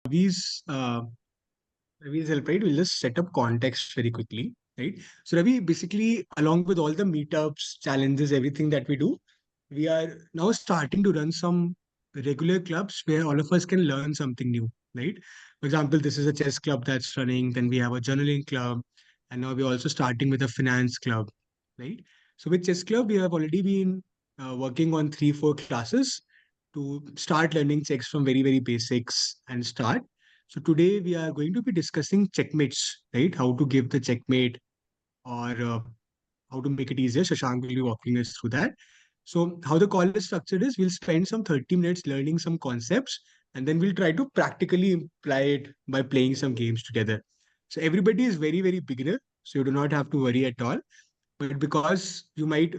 Ravi's Ravi's help, right? We'll just set up context very quickly, right? So Ravi, basically, along with all the meetups, challenges, everything that we do, we are now starting to run some regular clubs where all of us can learn something new, right? For example, this is a chess club that's running, then we have a journaling club, and now we're also starting with a finance club, right? So with chess club, we have already been working on 3, 4 classes to start learning chess from very, very basics and start. So today we are going to be discussing checkmates, right? How to give the checkmate or how to make it easier. Shashank will be walking us through that. So how the call is structured is we'll spend some 30 minutes learning some concepts and then we'll try to practically apply it by playing some games together. So everybody is very, very beginner. So you do not have to worry at all. But because you might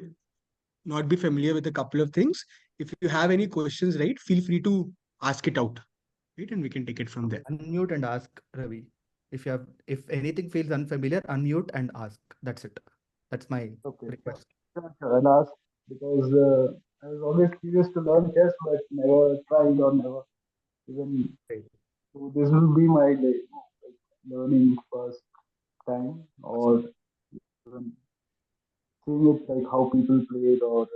not be familiar with a couple of things, if you have any questions, right, feel free to ask it out, right? And we can take it from there. Unmute and ask, Ravi. If anything feels unfamiliar, unmute and ask. That's it. That's my Okay, request. sure. I'll ask because I was always curious to learn chess, but never tried or never even. Okay. So this will be my day, like learning first time or even seeing it like how people play it or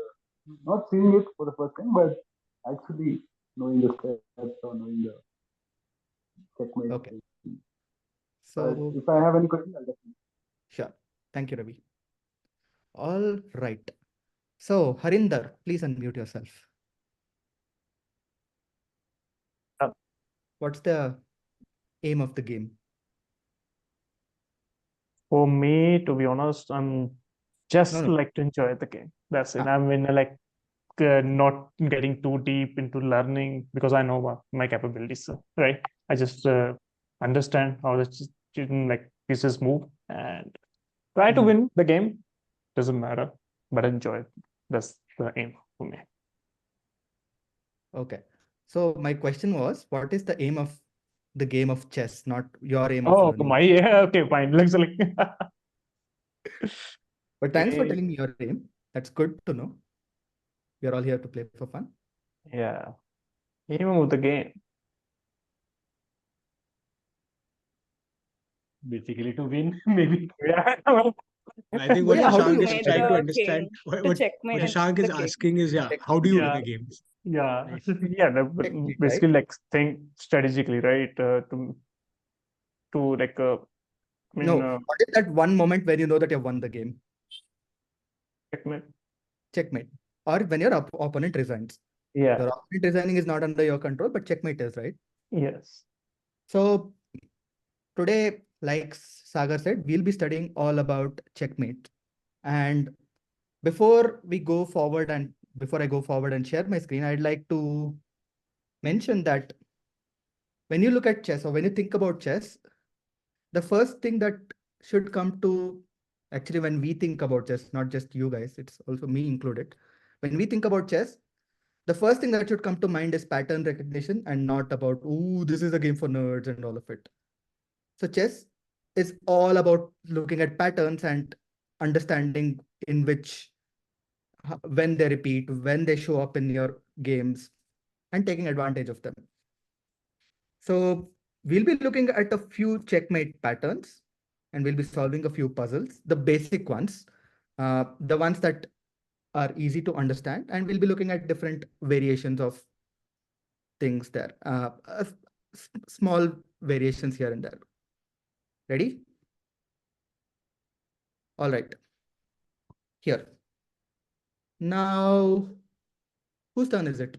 not seeing it for the first time, but actually knowing the steps or knowing the checkmate. Okay. But So, if I have any questions, I'll definitely. sure. Thank you, Ravi. All right. So, Harinder, please unmute yourself. Uh, What's the aim of the game? For me, to be honest, I'm just No. like to enjoy the game. That's it. Ah. I'm in like not getting too deep into learning because I know my capabilities, right? I just understand how the like pieces move and try to win the game. Doesn't matter, but enjoy it. That's the aim for me. Okay. So my question was, what is the aim of the game of chess, not your aim of Oh, learning? yeah, okay, fine. Looks like But thanks for telling me your aim. That's good to know. We're all here to play for fun. yeah, aim of the game. Basically to win, maybe. Yeah. I think what Yeah, how do Shashank you is win? trying to the understand, king, to what checkmate Shashank is the king. asking is, how do you win Yeah, a game? yeah, Right. yeah. But Checkmate, basically, right? like think strategically, right? To like I mean, No, what is that one moment when you know that you've won the game? checkmate. Checkmate. Or when your opponent resigns. Yeah. Your opponent resigning is not under your control, but checkmate is, right? Yes. So today, like Sagar said, we'll be studying all about checkmate. And before we go forward and before I go forward and share my screen, I'd like to mention that when you look at chess or when you think about chess, the first thing that should come to actually when we think about chess, not just you guys, it's also me included. When we think about chess, the first thing that should come to mind is pattern recognition and not about, oh, this is a game for nerds and all of it. So chess is all about looking at patterns and understanding in which, when they repeat, when they show up in your games and taking advantage of them. So we'll be looking at a few checkmate patterns and we'll be solving a few puzzles, the basic ones, the ones that are easy to understand, and we'll be looking at different variations of things there, small variations here and there. Ready? All right. Here. Now, whose turn is it?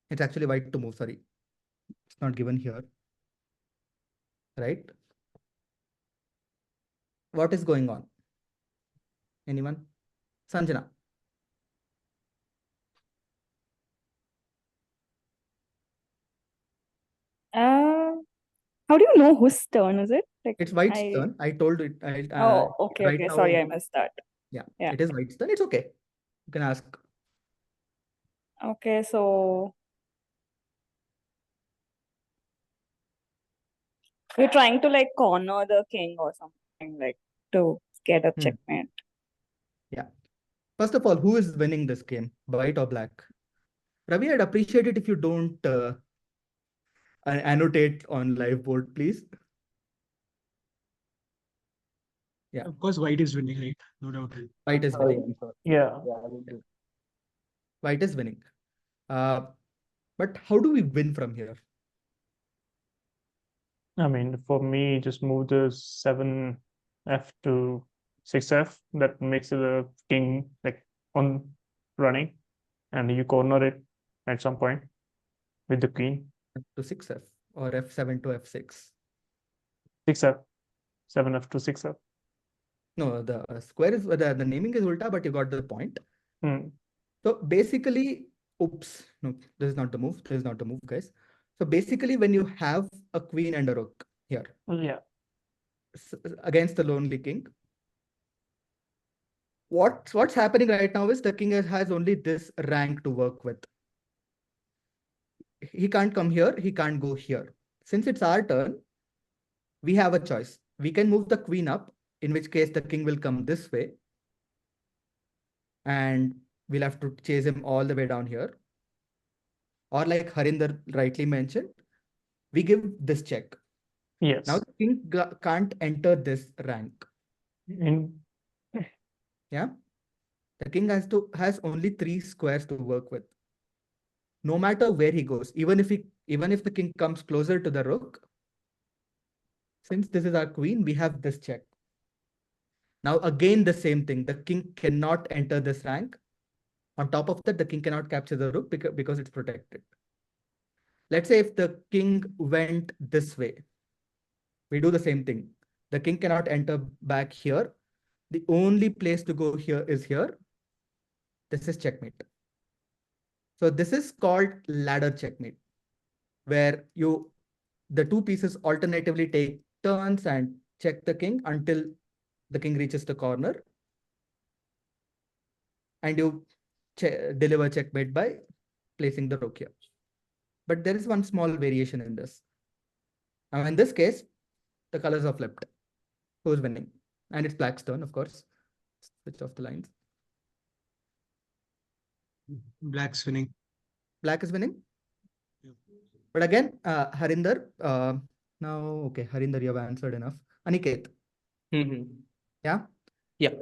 It's actually white to move, sorry. It's not given here. Right? What is going on? Anyone? Sanjana. How do you know whose turn is it? Like It's white's turn. I told it. Oh, okay, right okay. now, Sorry, I missed that. Yeah, Yeah. it is white's turn. It's okay. You can ask. Okay, so you're trying to like corner the king or something, like to get a checkmate. Yeah. First of all, who is winning this game, white or black? Ravi, I'd appreciate it if you don't annotate on live board, please. Yeah. Of course, white is winning, right? No doubt. White is Sorry, winning. I'm sorry. Yeah. Yeah, I will do. White is winning. But how do we win from here? I mean, for me, just move the 7F to 6F. That makes the king like on running, and you corner it at some point with the queen. To 6F or F7 to F6. 6F, 7F to 6F. No, the square is the naming is ulta, but you got the point. Hmm. So basically, oops, no, this is not the move. This is not the move, guys. So basically, when you have a queen and a rook here Yeah. against the lonely king, what's happening right now is the king has only this rank to work with. He can't come here. He can't go here. Since it's our turn, we have a choice. We can move the queen up, in which case the king will come this way, and we'll have to chase him all the way down here. Or like Harinder rightly mentioned, we give this check. Yes. Now the king can't enter this rank. In Yeah, the king has only 3 squares to work with. No matter where he goes, even if the king comes closer to the rook, since this is our queen, we have this check. Now again the same thing. The king cannot enter this rank. On top of that, the king cannot capture the rook because it's protected. Let's say if the king went this way, we do the same thing. The king cannot enter back here. The only place to go here is here. This is checkmate. So this is called ladder checkmate, where the two pieces alternatively take turns and check the king until the king reaches the corner, and you deliver checkmate by placing the rook here. But there is one small variation in this. Now in this case, the colors are flipped. Who's winning? And it's black's turn, of course. Switch off the lines. Black's winning. Black is winning. Yeah. But again, Harinder, now, okay, Harinder, you have answered enough. Aniket, Mm-hmm. yeah? Yeah.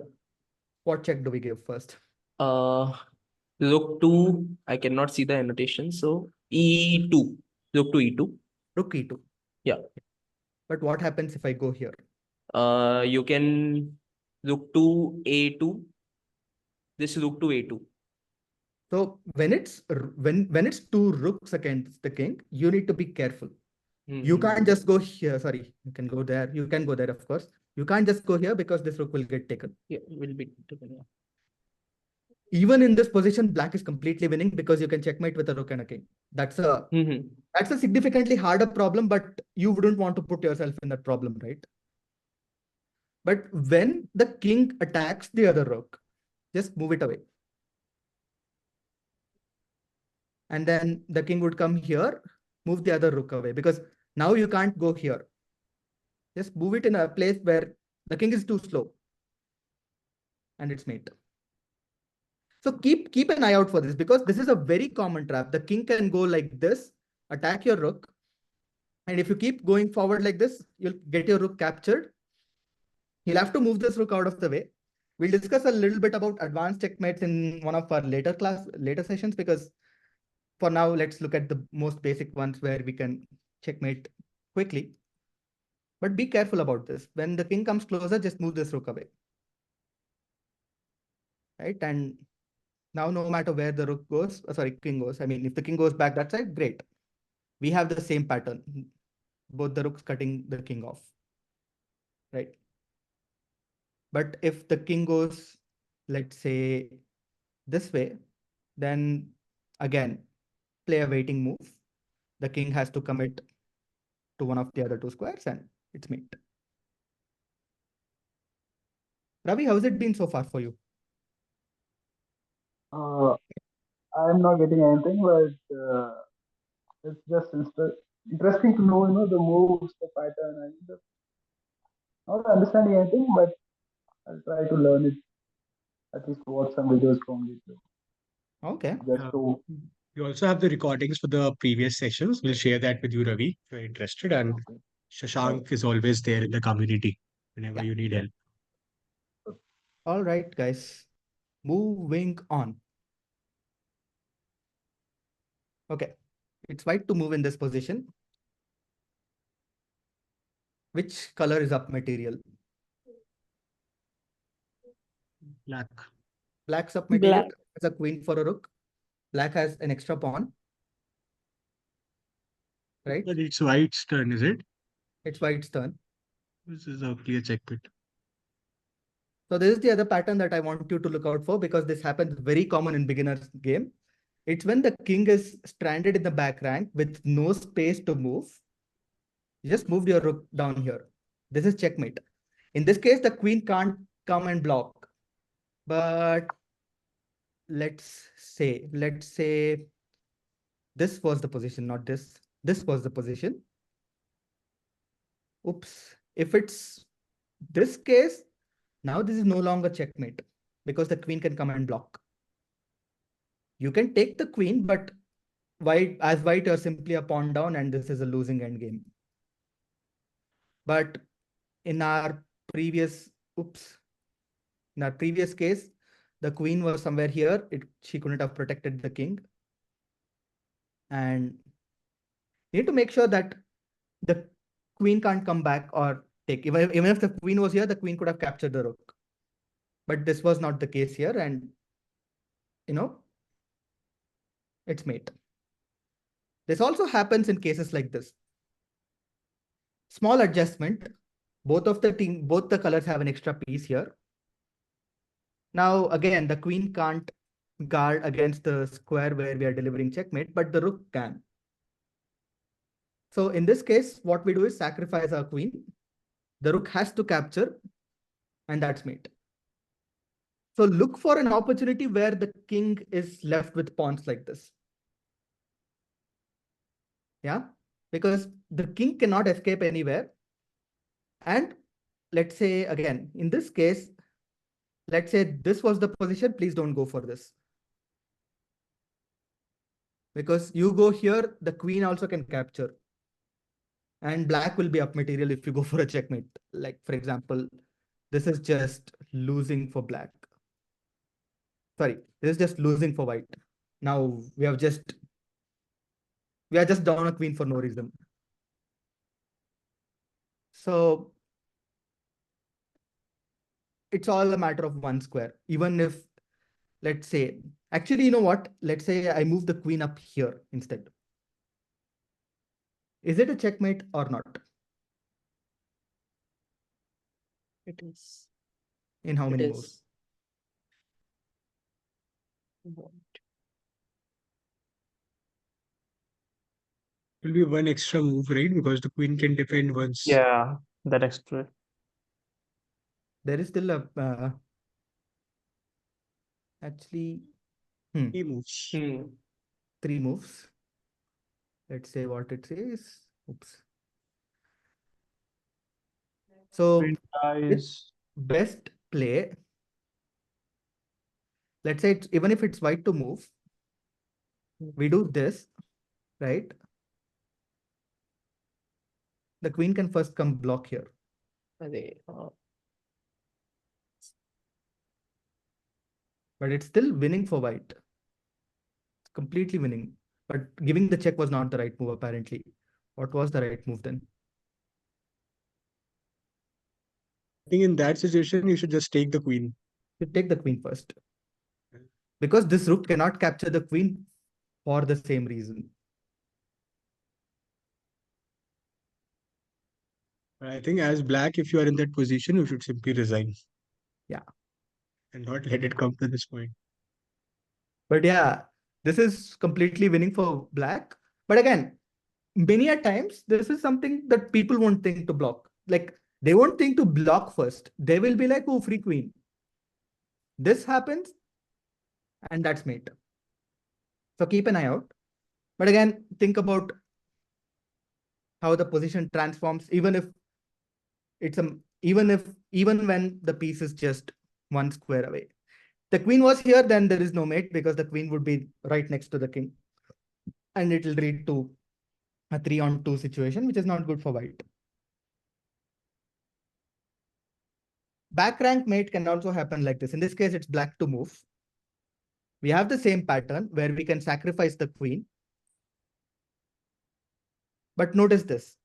What check do we give first? Look to, I cannot see the annotation. So E2. Look to E2. Rook E2. Yeah. But what happens if I go here? You can look to A2. This look to A2. So when it's two rooks against the king, you need to be careful. You can't just go here. Sorry, you can go there. You can go there, of course. You can't just go here because this rook will get taken. Yeah, will be taken. Yeah. Even in this position, black is completely winning because you can checkmate with a rook and a king. That's a significantly harder problem, but you wouldn't want to put yourself in that problem, right? But when the king attacks the other rook, just move it away. And then the king would come here, move the other rook away, because now you can't go here. Just move it in a place where the king is too slow. And it's mate. So keep an eye out for this, because this is a very common trap. The king can go like this, attack your rook. And if you keep going forward like this, you'll get your rook captured. He'll have to move this rook out of the way. We'll discuss a little bit about advanced checkmates in one of our later sessions, because for now, let's look at the most basic ones where we can checkmate quickly. But be careful about this. When the king comes closer, just move this rook away. Right? And now, no matter where the rook goes, king goes. I mean, if the king goes back that side, great. We have the same pattern. Both the rooks cutting the king off. Right? But if the king goes, let's say, this way, then again, play a waiting move. The king has to commit to one of the other two squares and it's mate. Ravi, how's it been so far for you? I'm not getting anything, but it's just interesting to know, the moves, the pattern, and not understanding anything, but I'll try to learn it. At least watch some videos from YouTube. Okay. Just to We also have the recordings for the previous sessions. We'll share that with you, Ravi, if you're interested. And Shashank is always there in the community whenever Yeah. you need help. All right, guys. Moving on. Okay. It's white to move in this position. Which color is up material? Black. Black's up material. Black. As a queen for a rook. Black has an extra pawn, right? But it's white's turn, is it? It's white's turn. This is a clear checkmate. So this is the other pattern that I want you to look out for, because this happens very common in beginner's game. It's when the king is stranded in the back rank with no space to move. You just moved your rook down here. This is checkmate. In this case, the queen can't come and block. But let's say this was the position, not this. This was the position. Oops. If it's this case, now this is no longer checkmate because the queen can come and block. You can take the queen, but white, you're simply a pawn down, and this is a losing endgame. But in our previous, in our previous case, the queen was somewhere here. She couldn't have protected the king. And you need to make sure that the queen can't come back or take. Even if the queen was here, the queen could have captured the rook. But this was not the case here. And, it's mate. This also happens in cases like this. Small adjustment. Both the colors have an extra piece here. Now, again, the queen can't guard against the square where we are delivering checkmate, but the rook can. So in this case, what we do is sacrifice our queen. The rook has to capture, and that's mate. So look for an opportunity where the king is left with pawns like this. Yeah, because the king cannot escape anywhere. And let's say, again, in this case, let's say this was the position. Please don't go for this. Because you go here, the queen also can capture. And black will be up material if you go for a checkmate. Like, for example, this is just losing for black. Sorry, this is just losing for white. Now we are just down a queen for no reason. So it's all a matter of one square. Even if, let's say, actually, you know what? Let's say I move the queen up here instead. Is it a checkmate or not? It is. In how It many is. moves? Will be one extra move, right? Because the queen can defend once. Yeah, that extra. There is still a actually Three moves. 3 moves. Let's say what it says. Oops. So Queen it's dies. best play. Let's say even if it's white to move, we do this, right? The queen can first come block here. But it's still winning for white. It's completely winning. But giving the check was not the right move, apparently. What was the right move then? I think in that situation, you should just take the queen. You take the queen first. Because this rook cannot capture the queen for the same reason. I think as black, if you are in that position, you should simply resign. Yeah. And not let it come to this point. But yeah, this is completely winning for black. But again, many a times, this is something that people won't think to block. Like, they won't think to block first. They will be like, oh, free queen. This happens, and that's mate. So keep an eye out. But again, think about how the position transforms, even when the piece is just one square away. The queen was here, then there is no mate because the queen would be right next to the king. and it will lead to a 3-on-2 situation, which is not good for white. Back rank mate can also happen like this. In this case, it's black to move. We have the same pattern where we can sacrifice the queen. But notice this.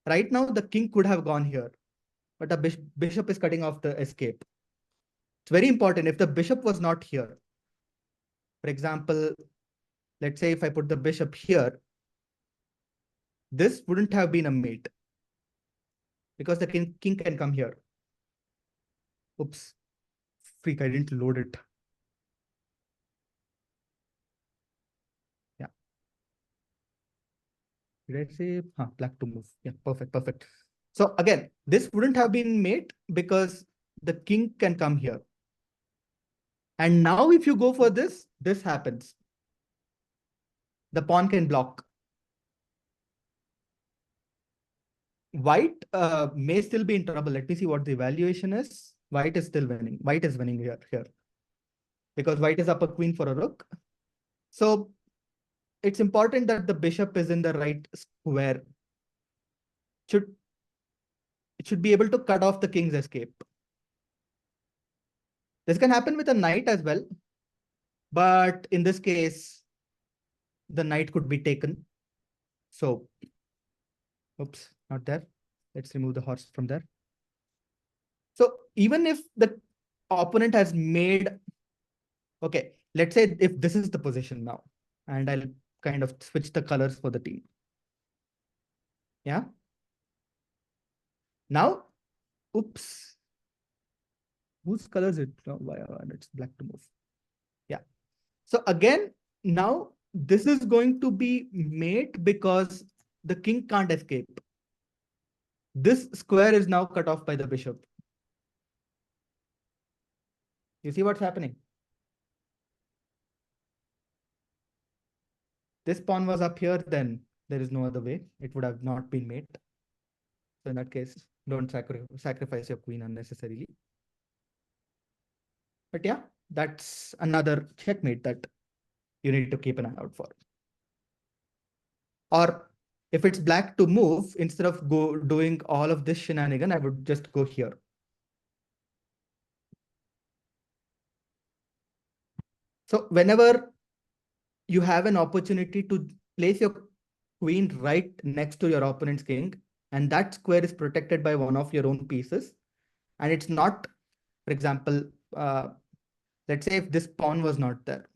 Right now, the king could have gone here, but the bishop is cutting off the escape. It's very important. If the bishop was not here, for example, let's say if I put the bishop here, this wouldn't have been a mate because the king can come here. Oops, freak, I didn't load it. Yeah. Did I say black to move? Yeah, perfect, perfect. So again, this wouldn't have been mate because the king can come here. And now if you go for this happens. The pawn can block. White may still be in trouble. Let me see what the evaluation is. White is still winning. White is winning here because white is up a queen for a rook. So it's important that the bishop is in the right square. It should be able to cut off the king's escape. This can happen with a knight as well. But in this case, the knight could be taken. So, oops, not there. Let's remove the horse from there. So even if the opponent has made, okay, let's say if this is the position now, and I'll kind of switch the colors for the team. Yeah. Now, oops. Whose color is it? Oh, it's black to move. Yeah. So again, now this is going to be mate because the king can't escape. This square is now cut off by the bishop. You see what's happening? This pawn was up here, then there is no other way. It would have not been mate. So in that case, don't sacrifice your queen unnecessarily. But yeah, that's another checkmate that you need to keep an eye out for. Or if it's black to move, instead of doing all of this shenanigan, I would just go here. So whenever you have an opportunity to place your queen right next to your opponent's king, and that square is protected by one of your own pieces, and it's not, for example, let's say if this pawn was not there,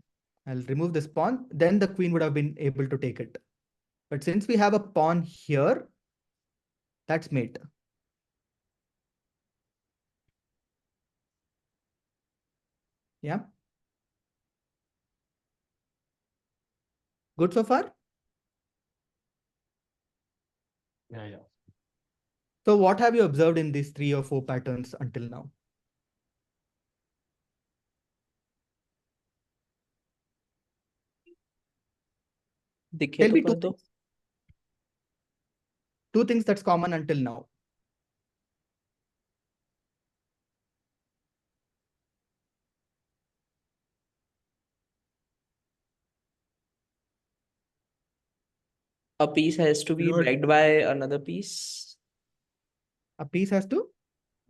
I'll remove this pawn, then the queen would have been able to take it. But since we have a pawn here, that's mate. Yeah. Good so far? Yeah. So what have you observed in these 3 or 4 patterns until now? दिखे Tell तो me कर दो. 2 things that's common until now. A piece has to be Lord. backed by another piece. A piece has to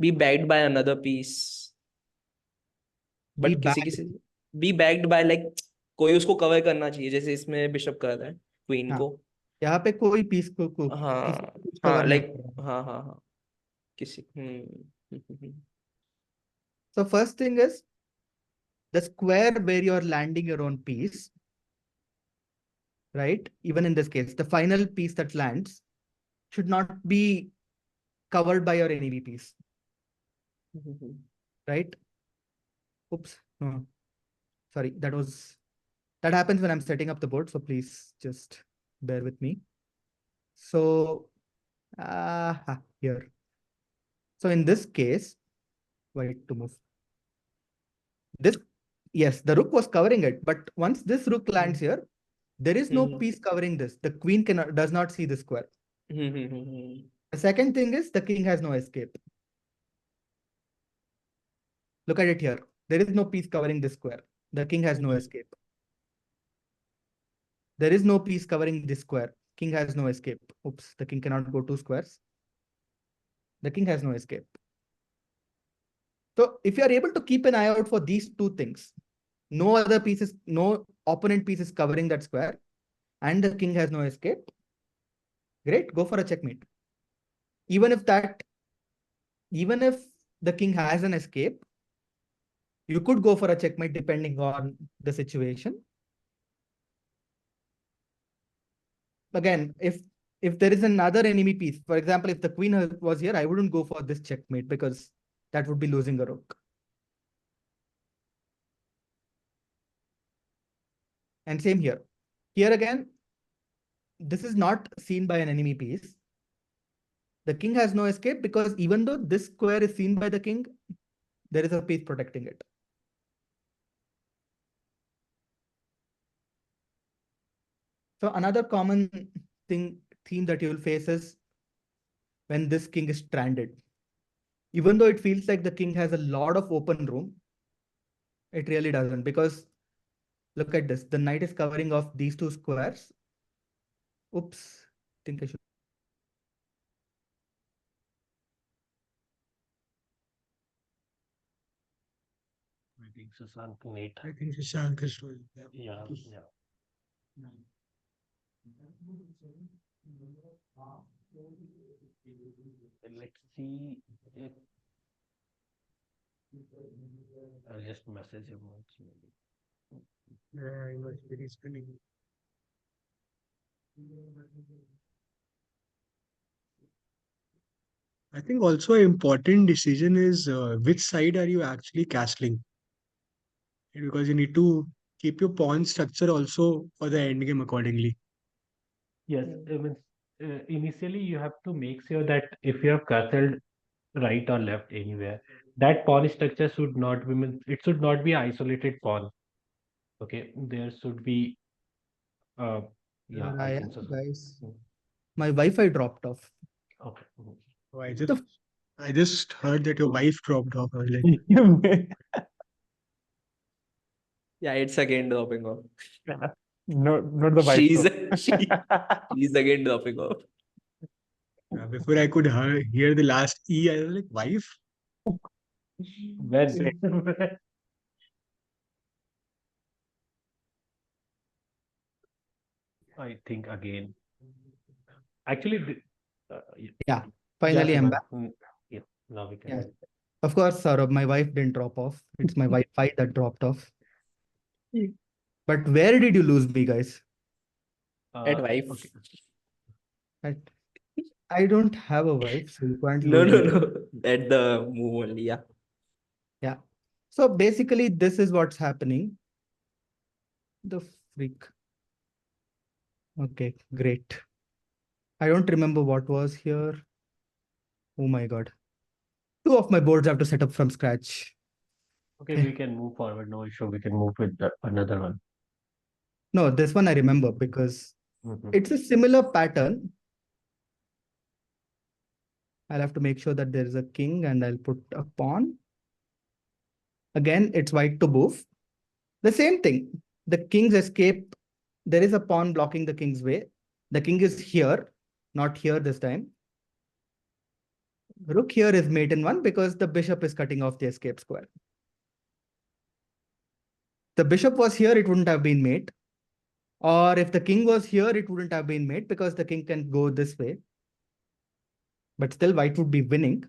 Be backed by another piece. be But back. किसी be backed by like कोई उसको cover करना चाहिए जैसे इसमें bishop कर रहा है क्वीन हाँ, को. यहाँ पे कोई पीस को हाँ किसी हाँ कवर नहीं like कर रहा है. हाँ किसी So first thing is the square where you're landing your own piece, right? Even in this case, the final piece that lands should not be covered by your enemy piece, right? Oops, no, sorry, that happens when I'm setting up the board. So please just bear with me. So here. So in this case, wait to move. This, yes, the rook was covering it, but once this rook lands here, there is no piece covering this. The queen does not see the square. The second thing is the king has no escape. Look at it here. There is no piece covering this square. The king has no escape. There is no piece covering this square. King has no escape. Oops, the king cannot go 2 squares. The king has no escape. So if you are able to keep an eye out for these two things, no other pieces, no opponent piece is covering that square, and the king has no escape, great, go for a checkmate. Even if the king has an escape, you could go for a checkmate depending on the situation. Again, if there is another enemy piece, for example, if the queen was here, I wouldn't go for this checkmate because that would be losing a rook. And same here. Here again, this is not seen by an enemy piece. The king has no escape because even though this square is seen by the king, there is a piece protecting it. So another common theme that you will face is when this king is stranded. Even though it feels like the king has a lot of open room, it really doesn't, because look at this. The knight is covering off these two squares. Oops, I think I should. I think Sasank Nate. I think Shashank is doing. Yeah, yeah. Let's see if I'll just message him once maybe. Yeah, I was very spinning. I think also an important decision is which side are you actually castling? Because you need to keep your pawn structure also for the end game accordingly. Yes, I mean, initially you have to make sure that if you have castled right or left anywhere, that pawn structure should not be, means it should not be isolated pawn. Okay, there should be, yeah, I I think so. am, guys. Mm, My Wi-Fi dropped off. okay. So The I just heard that your wife dropped off. I was like, Yeah, it's again dropping off. No, not the wife. She's though. she's again dropping off. before I could hear the last E, I was like, wife? When I think again. Actually, yeah, yeah, finally I'm Siman. back. Yeah, now we can. Yeah, of course, Saurabh, my wife didn't drop off. It's my Wi-Fi that dropped off. But where did you lose me, guys? At wife. Okay. I, I don't have a wife, so you can't No, lose no, me. no. At the move only. Yeah. Yeah. So basically, this is what's happening. The freak. Okay, great. I don't remember what was here. Oh my God. Two of my boards I have to set up from scratch. Okay, Okay. we can move forward. No issue. We can move with another one. No, this one I remember because Mhm. it's a similar pattern. I'll have to make sure that there is a king and I'll put a pawn. Again, it's white to move. The same thing. The king's escape. There is a pawn blocking the king's way. The king is here, not here this time. Rook here is mate in one because the bishop is cutting off the escape square. The bishop was here, it wouldn't have been mate. Or if the king was here, it wouldn't have been mate because the king can go this way. But still, white would be winning.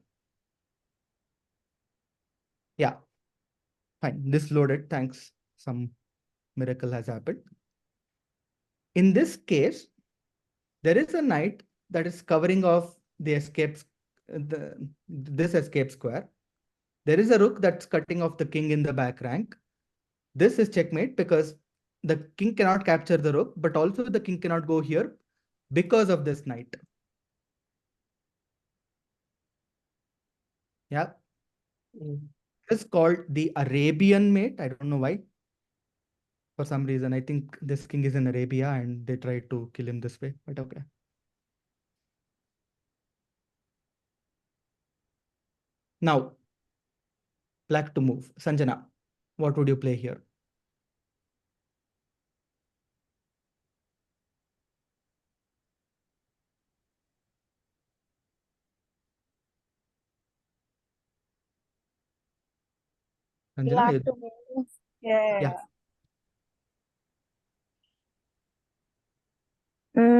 Yeah, fine. This loaded, thanks. Some miracle has happened. In this case, there is a knight that is covering off the this escape square. There is a rook that's cutting off the king in the back rank. This is checkmate because the king cannot capture the rook, but also the king cannot go here because of this knight. Yeah. It's called the Arabian mate. I don't know why. For some reason, I think this king is in Arabia and they tried to kill him this way, but okay. Now, black to move. Sanjana, what would you play here? Anjana, Black you- to move. Yeah. Yeah.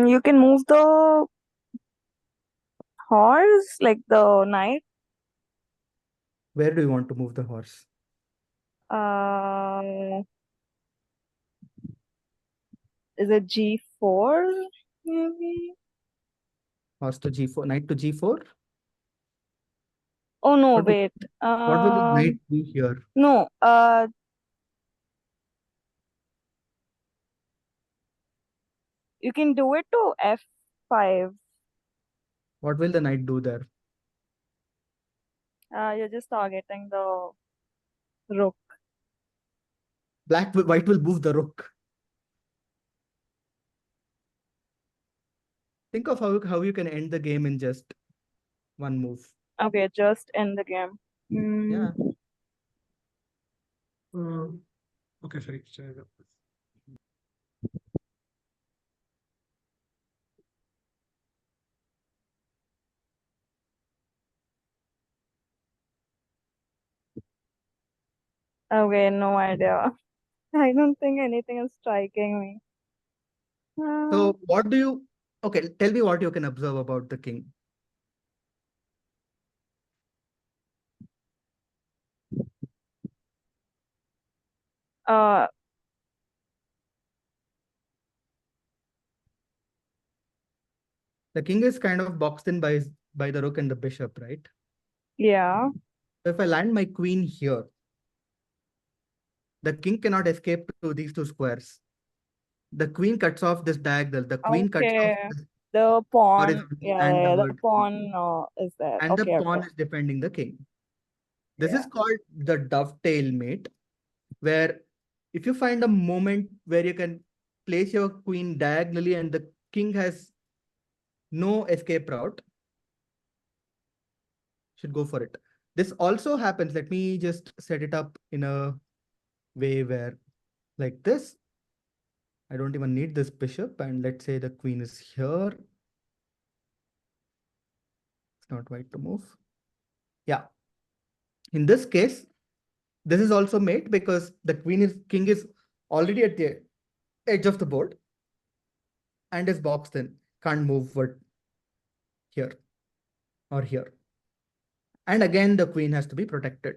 You can move the horse, like the knight. Where do you want to move the horse? Uh, is it G4 maybe? Horse to G4, knight to G4? Oh no, What will, wait. what will the knight do here? No. You can do it to F5. What will the knight do there? You're just targeting the rook. White will move the rook. Think of how you can end the game in just one move. Okay, just end the game. Yeah. Okay, sorry. Okay, no idea. I don't think anything is striking me. So what do you, okay, tell me what you can observe about the king. Uh, The king is kind of boxed in by the rook and the bishop, right? yeah. So if I land my queen here, the king cannot escape to these two squares. The queen cuts off this diagonal. The queen cuts off Okay. this The pawn. horizontal Yeah, and the yeah, the vertical. pawn is there. And the Okay, pawn okay. is defending the king. This Yeah. is called the dovetail mate, where if you find a moment where you can place your queen diagonally and the king has no escape route, should go for it. This also happens. Let me just set it up in a way where like this. I don't even need this bishop. And let's say the queen is here. It's not white to move. Yeah. In this case, this is also mate because the king is already at the edge of the board and is boxed in. Can't move here or here. And again, the queen has to be protected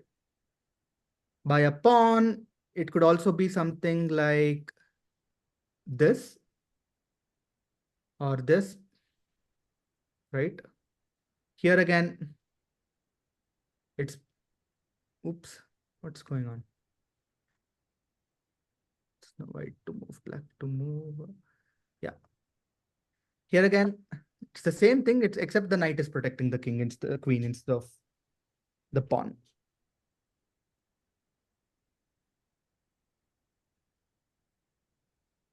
by a pawn. It could also be something like this or this, right? Here again, it's, oops, what's going on? It's no white to move, black to move. Yeah. Here again, it's the same thing. It's except the knight is protecting the king instead the queen instead of the pawn.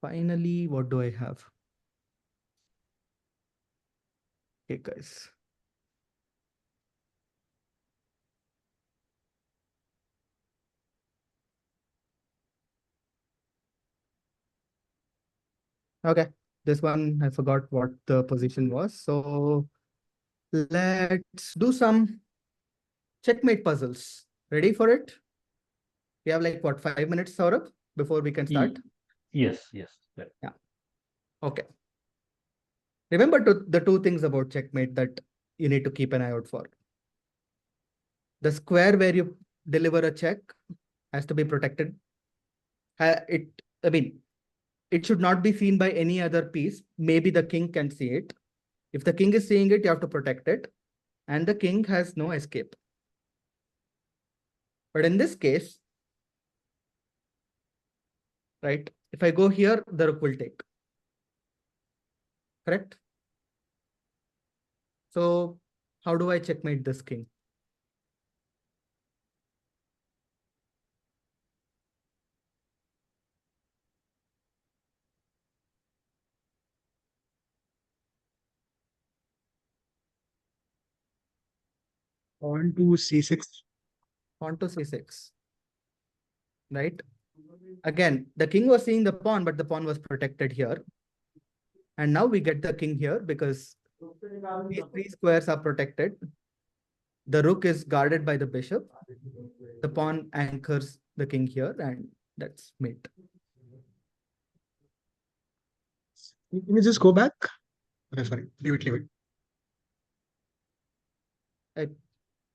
Finally, what do I have? Okay, guys. Okay, this one I forgot what the position was. So let's do some checkmate puzzles. Ready for it? We have like what, 5 minutes, Saurabh, before we can start? Yes, yes. Right. Yeah. Okay. Remember the two things about checkmate that you need to keep an eye out for. The square where you deliver a check has to be protected. I mean, it should not be seen by any other piece. Maybe the king can see it. If the king is seeing it, you have to protect it. And the king has no escape. But in this case, right, if I go here, the rook will take. Correct? So how do I checkmate this king? Pawn to C6. Pawn to C6. Right? Again, the king was seeing the pawn, but the pawn was protected here. And now we get the king here because these three squares are protected. The rook is guarded by the bishop. The pawn anchors the king here, and that's mate. Can you just go back? Okay, sorry, leave it, leave it.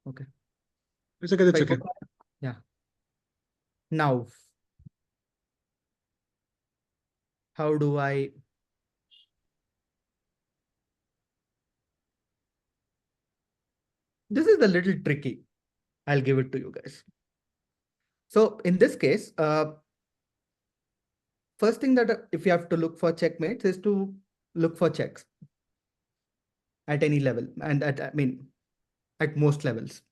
Okay. It's okay, that's If I okay. go back- Yeah. Now, how do I? This is a little tricky. I'll give it to you guys. So in this case, first thing that if you have to look for checkmates is to look for checks at any level, and at most levels.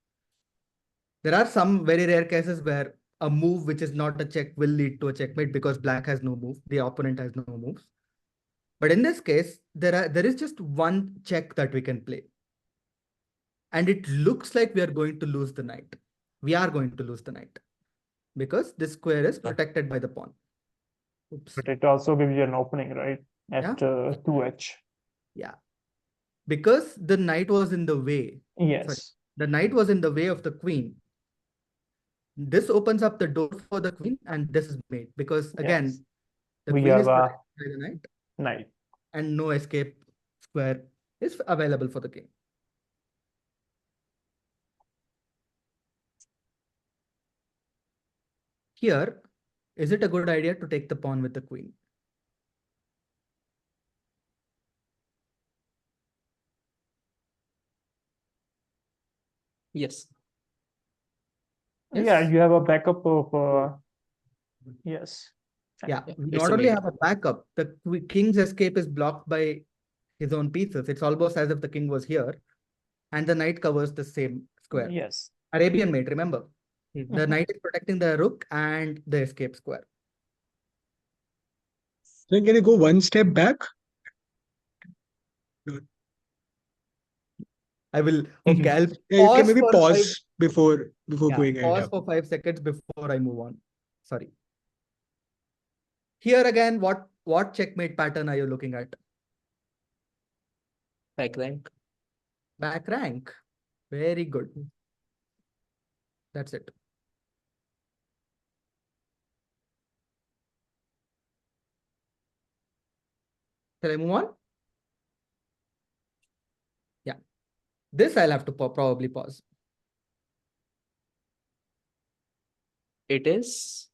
There are some very rare cases where a move which is not a check will lead to a checkmate because black has no move, the opponent has no moves. But in this case, there is just one check that we can play. And it looks like we are going to lose the knight. We are going to lose the knight because this square is protected by the pawn. Oops. But it also gives you an opening, right? At 2h. Yeah. Because the knight was in the way. Yes. Sorry, the knight was in the way of the queen. This opens up the door for the queen, and this is mate. Because again, Yes. the We queen have is a protected by the knight, knight. and no escape square is available for the king. Here, is it a good idea to take the pawn with the queen? Yes. Yeah, Yes. you have a backup of yes. Yeah, Yeah, we it's not a only mate. have a backup, the king's escape is blocked by his own pieces. It's almost as if the king was here, and the knight covers the same square. Yes. Arabian mate, remember? Mhm. The knight is protecting the rook and the escape square. So can you go one step back? I will, okay, I'll Yeah, you can pause maybe for pause before yeah, going ahead. pause for 5 seconds before I move on. Sorry. Here again, what checkmate pattern are you looking at? Back rank. Back rank. Very good. That's it. Shall I move on? Yeah. This I'll have to probably pause. It is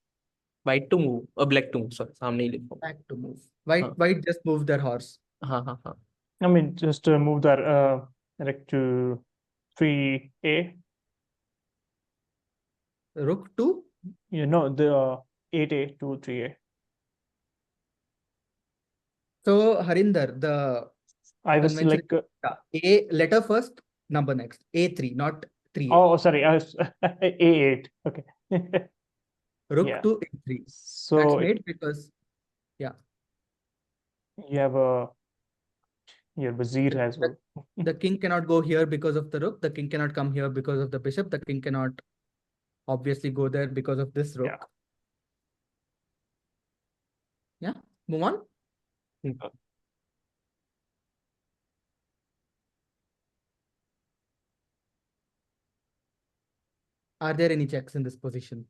white to move, black to move. Sorry, सामने ही लिखो. Back to move. White just moved their horse. हाँ. I mean, just move that like to 3a. Rook to? You know, the 8a to 3a. So Harinder, the I was convention like, A letter first, number next. A3, not 3A. oh, sorry, I was a8. Okay. Rook Yeah. to A3. So That's made because you have a your vizier as well. the king cannot go here because of the rook. The king cannot come here because of the bishop. The king cannot obviously go there because of this rook. Yeah. Move on. Are there any checks in this position?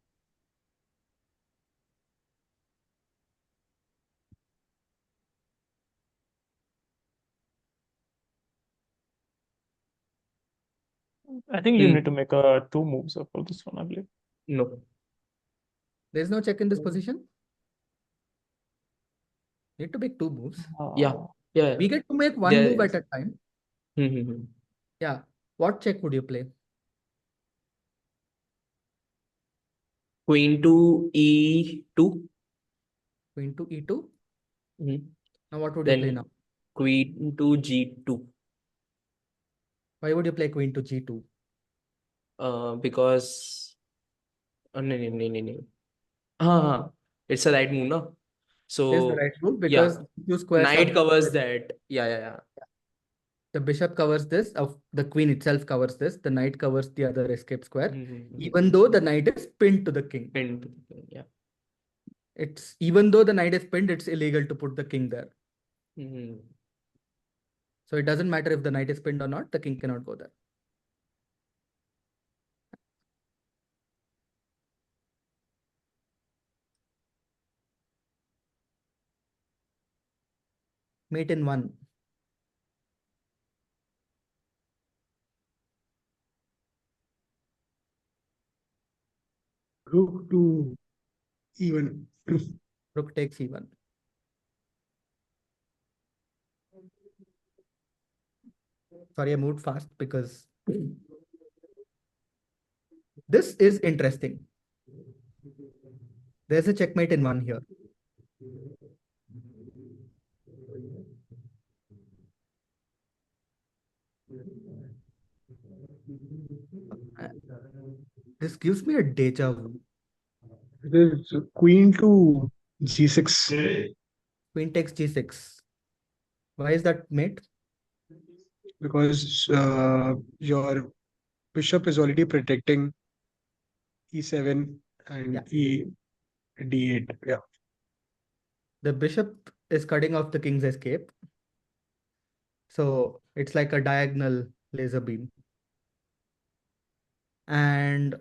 I think you need to make 2 moves for this one, I believe. No. There's no check in this position. Need to make 2 moves. Yeah. We get to make 1 move at a time. Yeah. What check would you play? Queen to E2. Queen to E2. Mhm. Now what would you play now? Queen to G2. Why would you play queen to G2? Because no. It's a right move, no? So It's the right move because two squares knight covers that. Yeah. The bishop covers this, the queen itself covers this, the knight covers the other escape square, even though the knight is pinned to the king. Pinned to the king, yeah. It's even though the knight is pinned, it's illegal to put the king there. So it doesn't matter if the knight is pinned or not, the king cannot go there. Mate in one. Rook to even. Rook takes e1. Sorry, I moved fast because this is interesting. There's a checkmate in one here. This gives me a deja vu. There's queen to g6 Queen takes g6. Why is that mate? because your bishop is already protecting e7 and Yeah. e d8. Yeah. The bishop is cutting off the king's escape. So it's like a diagonal laser beam. And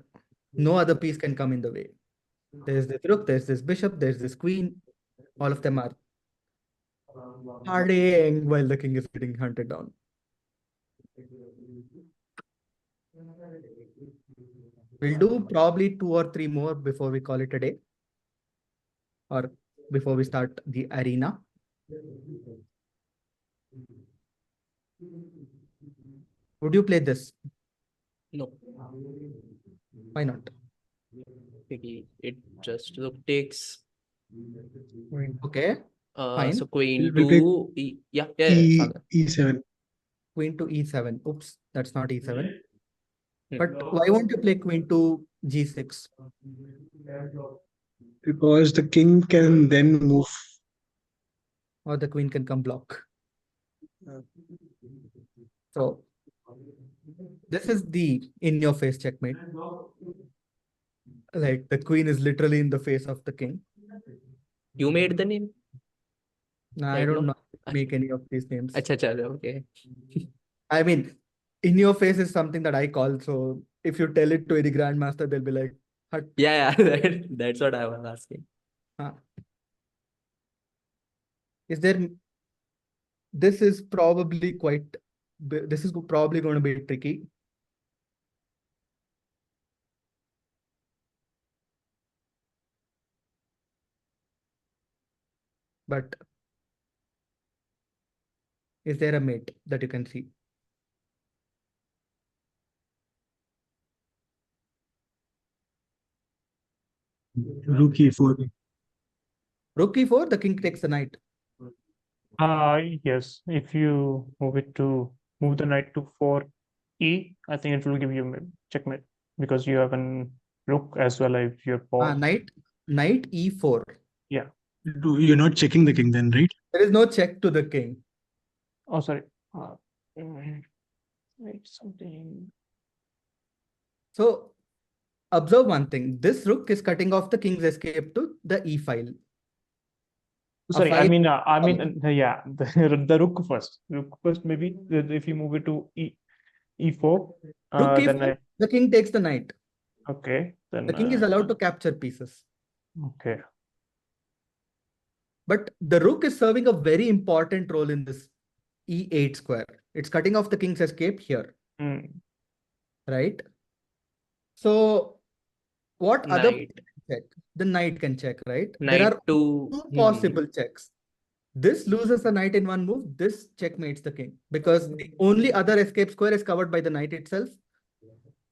no other piece can come in the way. There's this rook, there's this bishop, there's this queen. All of them are partying while the king is getting hunted down. We'll do probably 2 or 3 more before we call it a day, or before we start the arena. Would you play this? No, Why not? maybe it just rook takes. Okay, fine. So queen We'll play to yeah, Sagar. e7 Queen to e7. Oops, that's not e7. Hmm. But why won't you play queen to g6? because the king can then move. Or the queen can come block. So this is the in-your-face checkmate. Like the queen is literally in the face of the king. You made the name? Nah, I Right don't now? know make any of these names. Acha, chalo, okay. I mean, in your face is something that I call. So if you tell it to any grandmaster, they'll be like, "Hut." Yeah, that's what I was asking. Huh. Is there? This is probably quite. This is probably going to be tricky. But is there a mate that you can see? Rook e4. Rook e4, the king takes the knight. Yes, if you move the knight to 4e, I think it will give you checkmate because you have an rook as well as your pawn. Knight e4. Yeah. You're not checking the king then, right? There is no check to the king. Oh, sorry. Wait, something. So observe one thing. This rook is cutting off the king's escape to the e file. Sorry, file- yeah, the rook first. Rook first, maybe if you move it to e4, Rook then e4, the king takes the knight. okay, then The king is allowed to capture pieces. okay. But the rook is serving a very important role in this e8 square. It's cutting off the king's escape here, right? So what other Knight. check? The knight can check, right? There Knight are to two possible checks. This loses the knight in one move. This checkmates the king because the only other escape square is covered by the knight itself.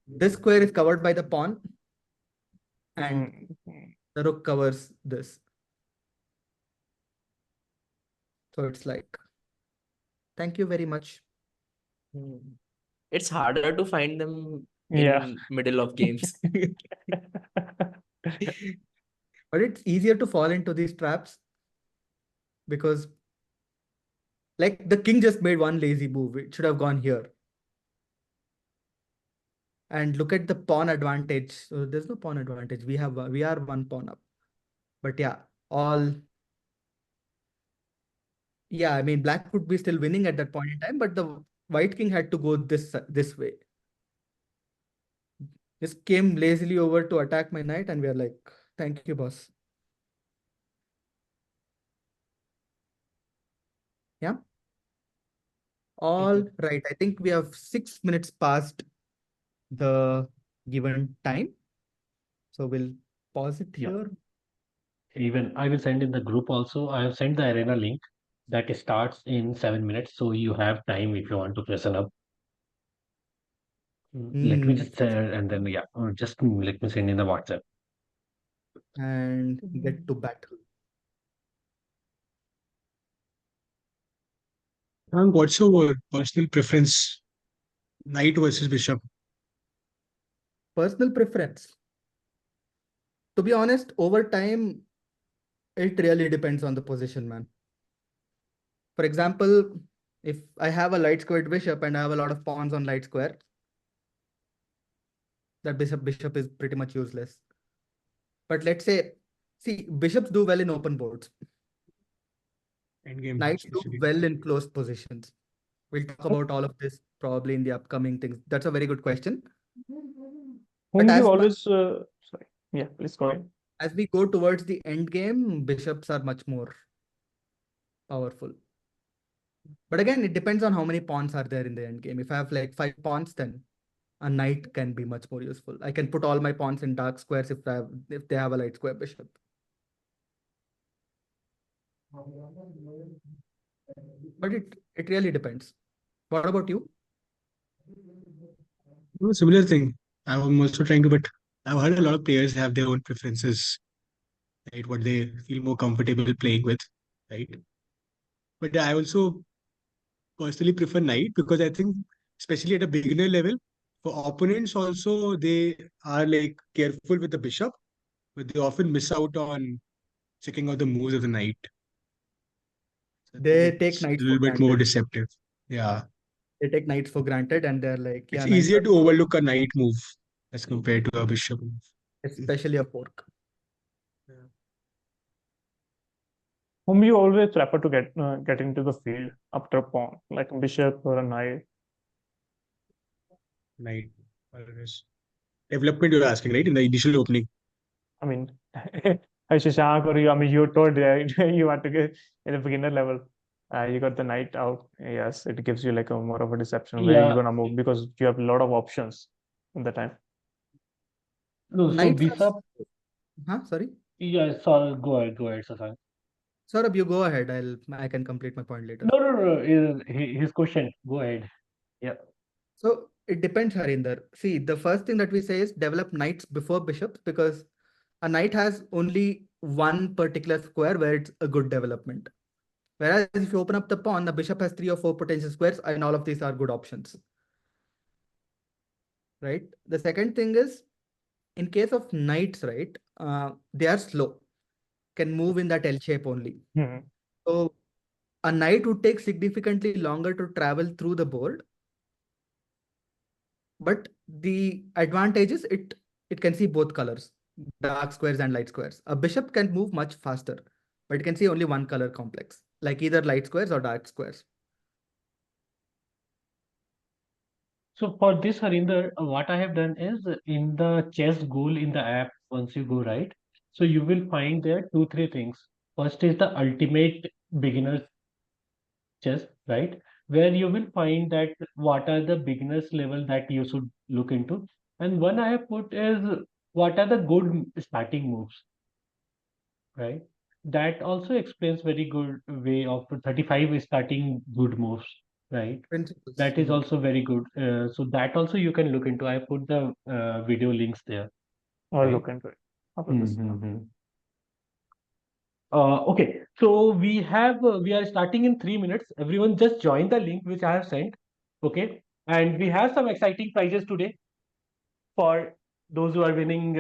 This square is covered by the pawn, and the rook covers this. So it's like, thank you very much. It's harder to find them Yeah. in middle of games. But it's easier to fall into these traps because like the king just made one lazy move. It should have gone here. And look at the pawn advantage. So there's no pawn advantage. We are one pawn up. But yeah, I mean, black would be still winning at that point in time, but the white king had to go this way. This came lazily over to attack my knight, and we are like, thank you, boss. Yeah. All right. I think we have 6 minutes past the given time. So we'll pause it Yeah. here. Even I will send in the group also. I have sent the arena link that starts in 7 minutes. So you have time if you want to press up. Let me just and then yeah, just let me send in the WhatsApp. And get to battle. What's your personal preference, knight versus bishop? Personal preference. To be honest, over time, it really depends on the position, man. For example, if I have a light squared bishop and I have a lot of pawns on light square, that bishop is pretty much useless. But let's say, see, bishops do well in open boards. Endgame, Knights do basically. well in closed positions. We'll talk about all of this probably in the upcoming things. That's a very good question. Whom But you as always sorry. Yeah, please go ahead. as we go towards the end game, bishops are much more powerful. But again, it depends on how many pawns are there in the end game. If I have like 5 pawns, then a knight can be much more useful. I can put all my pawns in dark squares if they have a light square bishop. But it really depends. What about you? Similar thing. I'm also trying to, but I've heard a lot of players have their own preferences, right? What they feel more comfortable playing with, right? But I also personally prefer knight because I think, especially at a beginner level, for opponents also they are like careful with the bishop, but they often miss out on checking out the moves of the knight. So I think They take it's a knights for little bit more granted. deceptive. Yeah, They take knights for granted and they're like, it's yeah, knights easier are to overlook a knight move as compared to a bishop move. especially a fork. Yeah. Whom you always prefer to get into the field after a pawn, like a bishop or a knight? Knight. Always. Development you're asking, right? In the initial opening. I mean, Shashank or you, I mean, you told you want to get in the beginner level. You got the knight out. Yes, it gives you like a more of a deception where you're Yeah. gonna move because you have a lot of options in the time. No, so Knights bishop. sorry. Yeah. So go ahead, Sasan. Saurabh, you go ahead. I can complete my point later. No. His question. Go ahead. Yeah. So it depends, Harinder. See, the first thing that we say is develop knights before bishops because a knight has only one particular square where it's a good development. Whereas if you open up the pawn, the bishop has 3 or 4 potential squares, and all of these are good options. Right? The second thing is, in case of knights, right, they are slow, can move in that L shape only. Hmm. So a knight would take significantly longer to travel through the board. But the advantage is it can see both colors, dark squares and light squares. A bishop can move much faster, but it can see only one color complex, like either light squares or dark squares. So for this, Harinder, what I have done is in the chess goal in the app, once you go right, so you will find there two, three things. First is the ultimate beginner's chess, right? Where you will find that what are the beginners level that you should look into. And one I have put is what are the good starting moves, right? That also explains very good way of 35 starting good moves, right? Principles. That is also very good. So that also you can look into. I put the video links there, I'll right? look into it after this. Okay, so we are starting in 3 minutes. Everyone just join the link which I have sent. Okay, and we have some exciting prizes today for those who are winning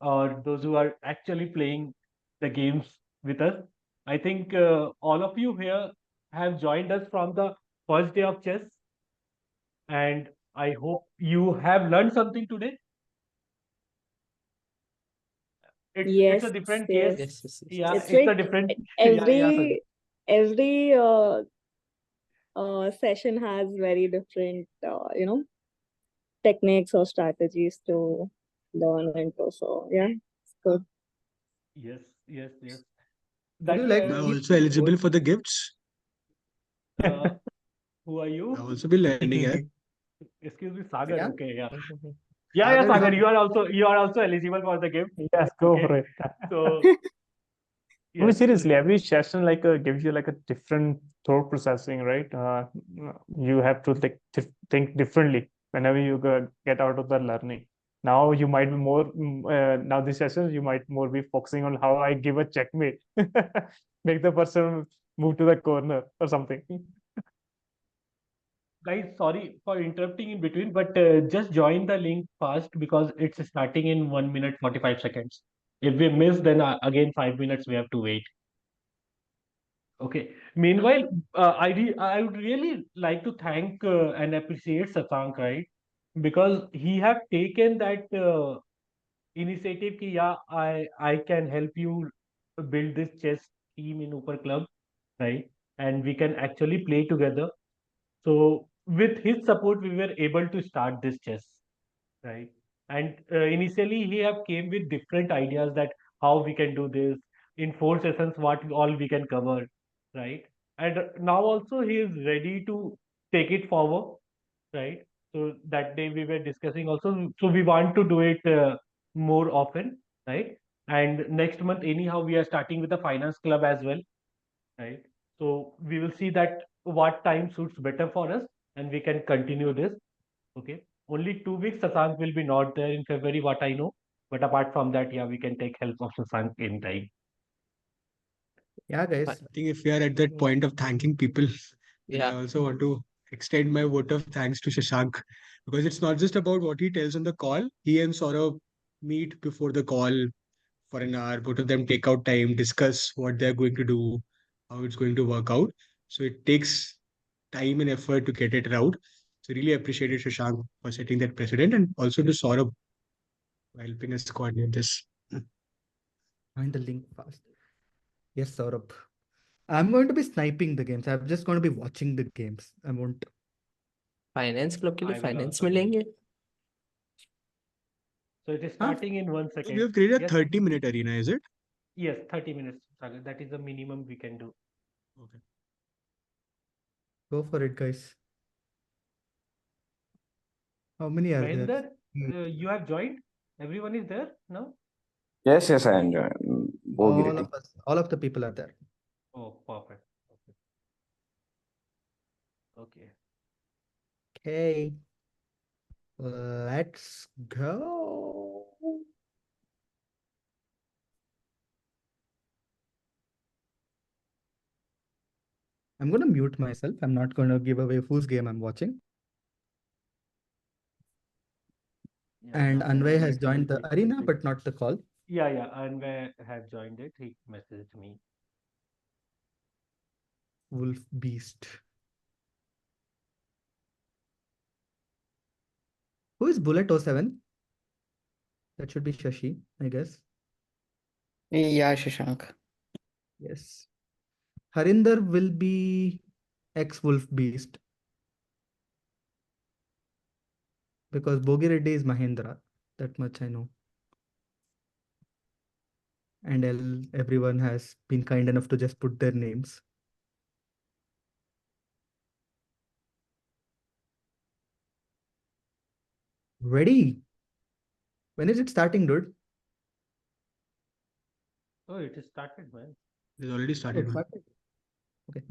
or those who are actually playing the games with us. I think all of you here have joined us from the first day of chess, and I hope you have learned something today. It's Yes, a different case. yes. Yes, yes, yes, Yeah, It's yes. it's a like different. Yeah, Sajid. every session has very different techniques or strategies to learn into. So yeah, it's good. Yes. Would That you like Am to I give also the code? eligible for the gifts? Uh, who are you? I'll also be learning. Yeah. Excuse me, Sagar. Yeah. Okay, yeah. Yeah, Sagar is Sagar, on. you are also eligible for the game. Yes, go Okay. for it. So I mean, yes, seriously, every session like gives you like a different thought processing, right? You have to like think differently whenever you get out of the learning. Now you might be more now this session you might more be focusing on how I give a checkmate, make the person move to the corner or something. guys, sorry for interrupting in between, but just join the link fast because it's starting in 1 minute 45 seconds. If we miss, then again 5 minutes we have to wait. Okay. Meanwhile, I would really like to thank and appreciate Sasank, right? Because he have taken that initiative ki yeah, I can help you build this chess team in Upper Club, right? And we can actually play together. So with his support, we were able to start this chess, right? And initially he have came with different ideas that how we can do this in 4 sessions, what all we can cover, right? And now also he is ready to take it forward, right? So that day we were discussing also, so we want to do it more often, right? And next month anyhow we are starting with the finance club as well, right? So we will see that what time suits better for us and we can continue this. Okay. Only 2 weeks Sasank will be not there in February, what I know. But apart from that, yeah, we can take help of Sasank in time. Yeah, guys. I think if we are at that point of thanking people, then I Yeah. also want to extend my vote of thanks to Shashank, because it's not just about what he tells on the call. He and Saurabh meet before the call for an hour. Both of them take out time, discuss what they're going to do, how it's going to work out. So it takes time and effort to get it out. So really appreciated Shashank for setting that precedent, and also to Saurabh for helping us coordinate this. Find the link fast. Yes, Saurabh. I'm going to be sniping the games. I'm just going to be watching the games. I won't. Finance club के लिए I will finance also join. मिलेंगे. So it is Huh? starting in one So we second. have created a Yes, 30-minute arena, is it? yes, 30 minutes, Sagar. That is the minimum we can do. Okay. Go for it, guys. How many are there? Mahinder, you have joined? Everyone is there now? Yes, yes, I enjoy. All Bogirati. of us, all of the people are there. Oh, perfect. Okay. Okay, let's go. I'm going to mute myself. I'm not going to give away whose game I'm watching. Yeah, And now Anvay has let's joined the see. arena, but not the call. Yeah, Anway have joined it. He messaged me. Wolf Beast. Who is Bullet 07? That should be Shashi, I guess. Yeah, Shashank. Yes. Harinder will be ex-Wolf Beast because Bogi Reddy is Mahendra. That much I know. And everyone has been kind enough to just put their names. Ready? When is it starting, dude? Oh, it is started, man. It's already Oh, started. it Man. started. Okay.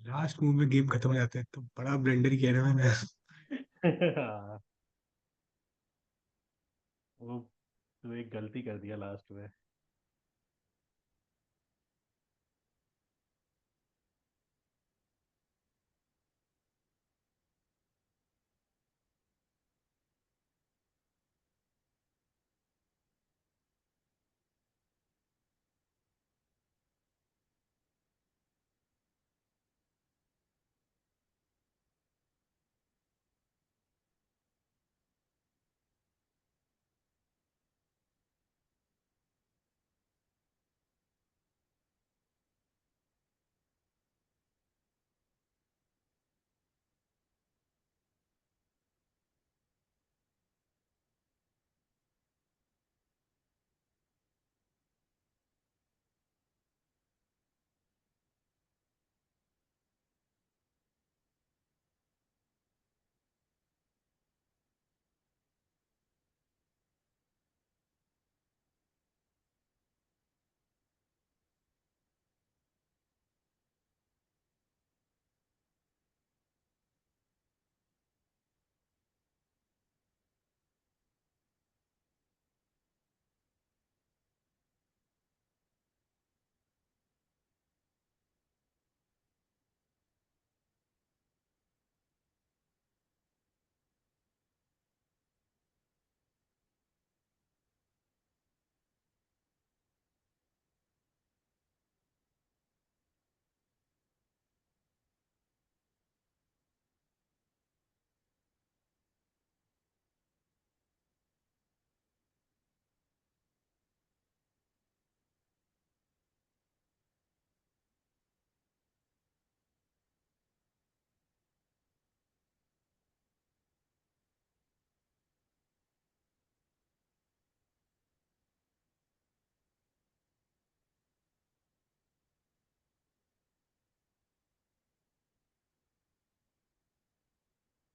Last move में game खत्म हो जाता है तो बड़ा blender ही कह रहा हूँ मैं। हाँ, वो तो एक गलती कर दिया लास्ट में।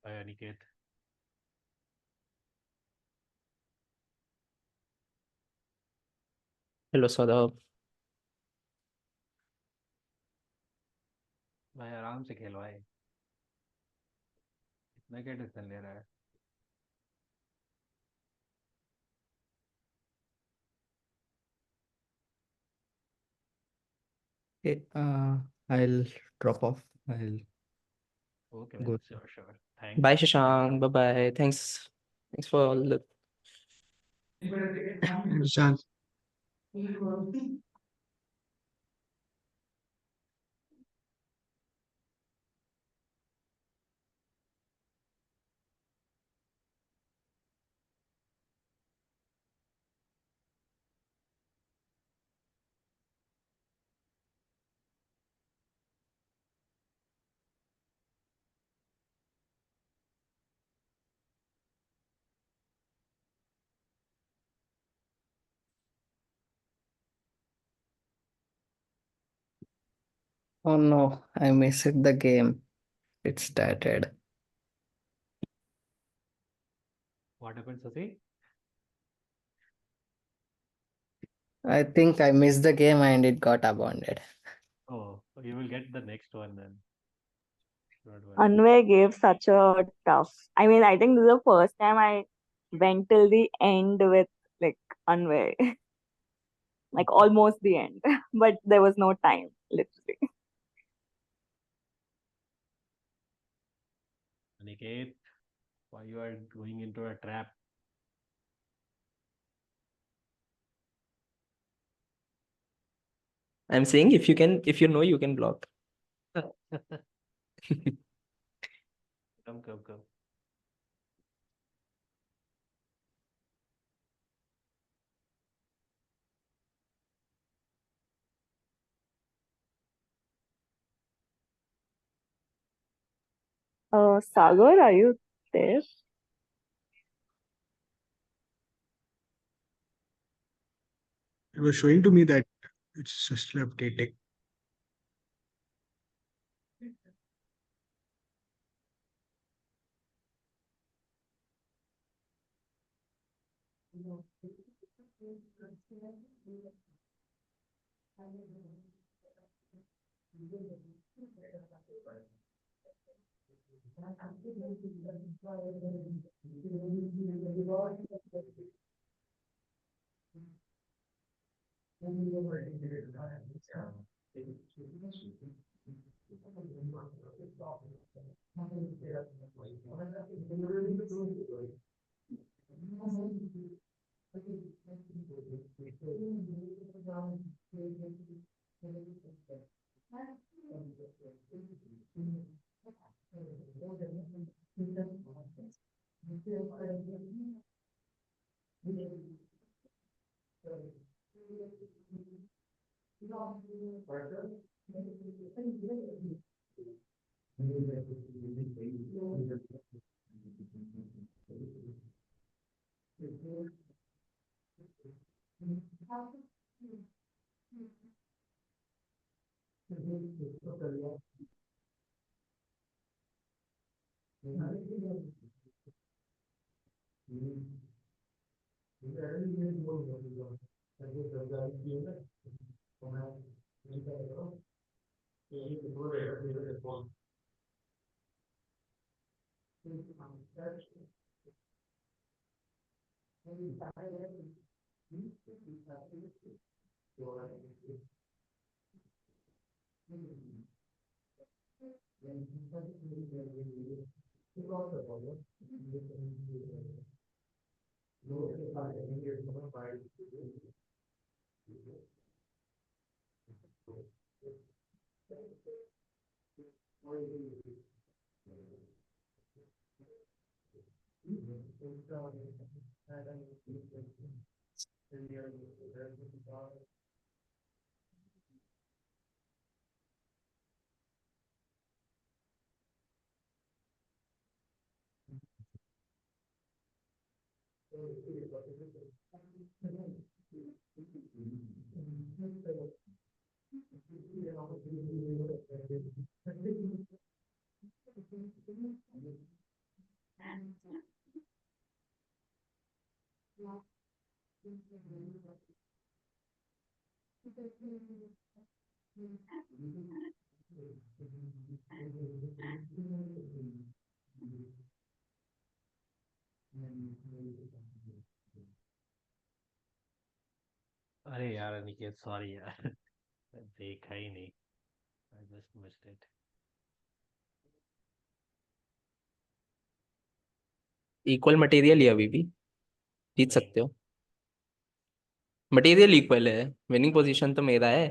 Bye, Aniket. Hello, Sadab. भाई आराम से खेल भाई, इतना क्या टेंशन ले रहा है? Okay, I'll drop off. I'll Okay go. man, sure. Thanks. Bye, Shashank. Bye bye. Thanks for all the Nishant. Oh no, I missed the game. It started. What happened, Sasi? I think I missed the game and it got abandoned. Oh, you will get the next one then. Don't worry. Anway gave such a tough. I mean, I think this is the first time I went till the end with like Anway, like almost the end, but there was no time, literally. Aniket, why you are going into a trap? I'm saying if you know, you can block. Come. Sagar, are you there? It was showing to me that it's just updating. अरे यार Aniket sorry यार देखा ही नहीं I just missed it equal material ही है अभी भी, जीत सकते हो। मटेरियल इक्वल है, विनिंग पोजीशन तो मेरा है।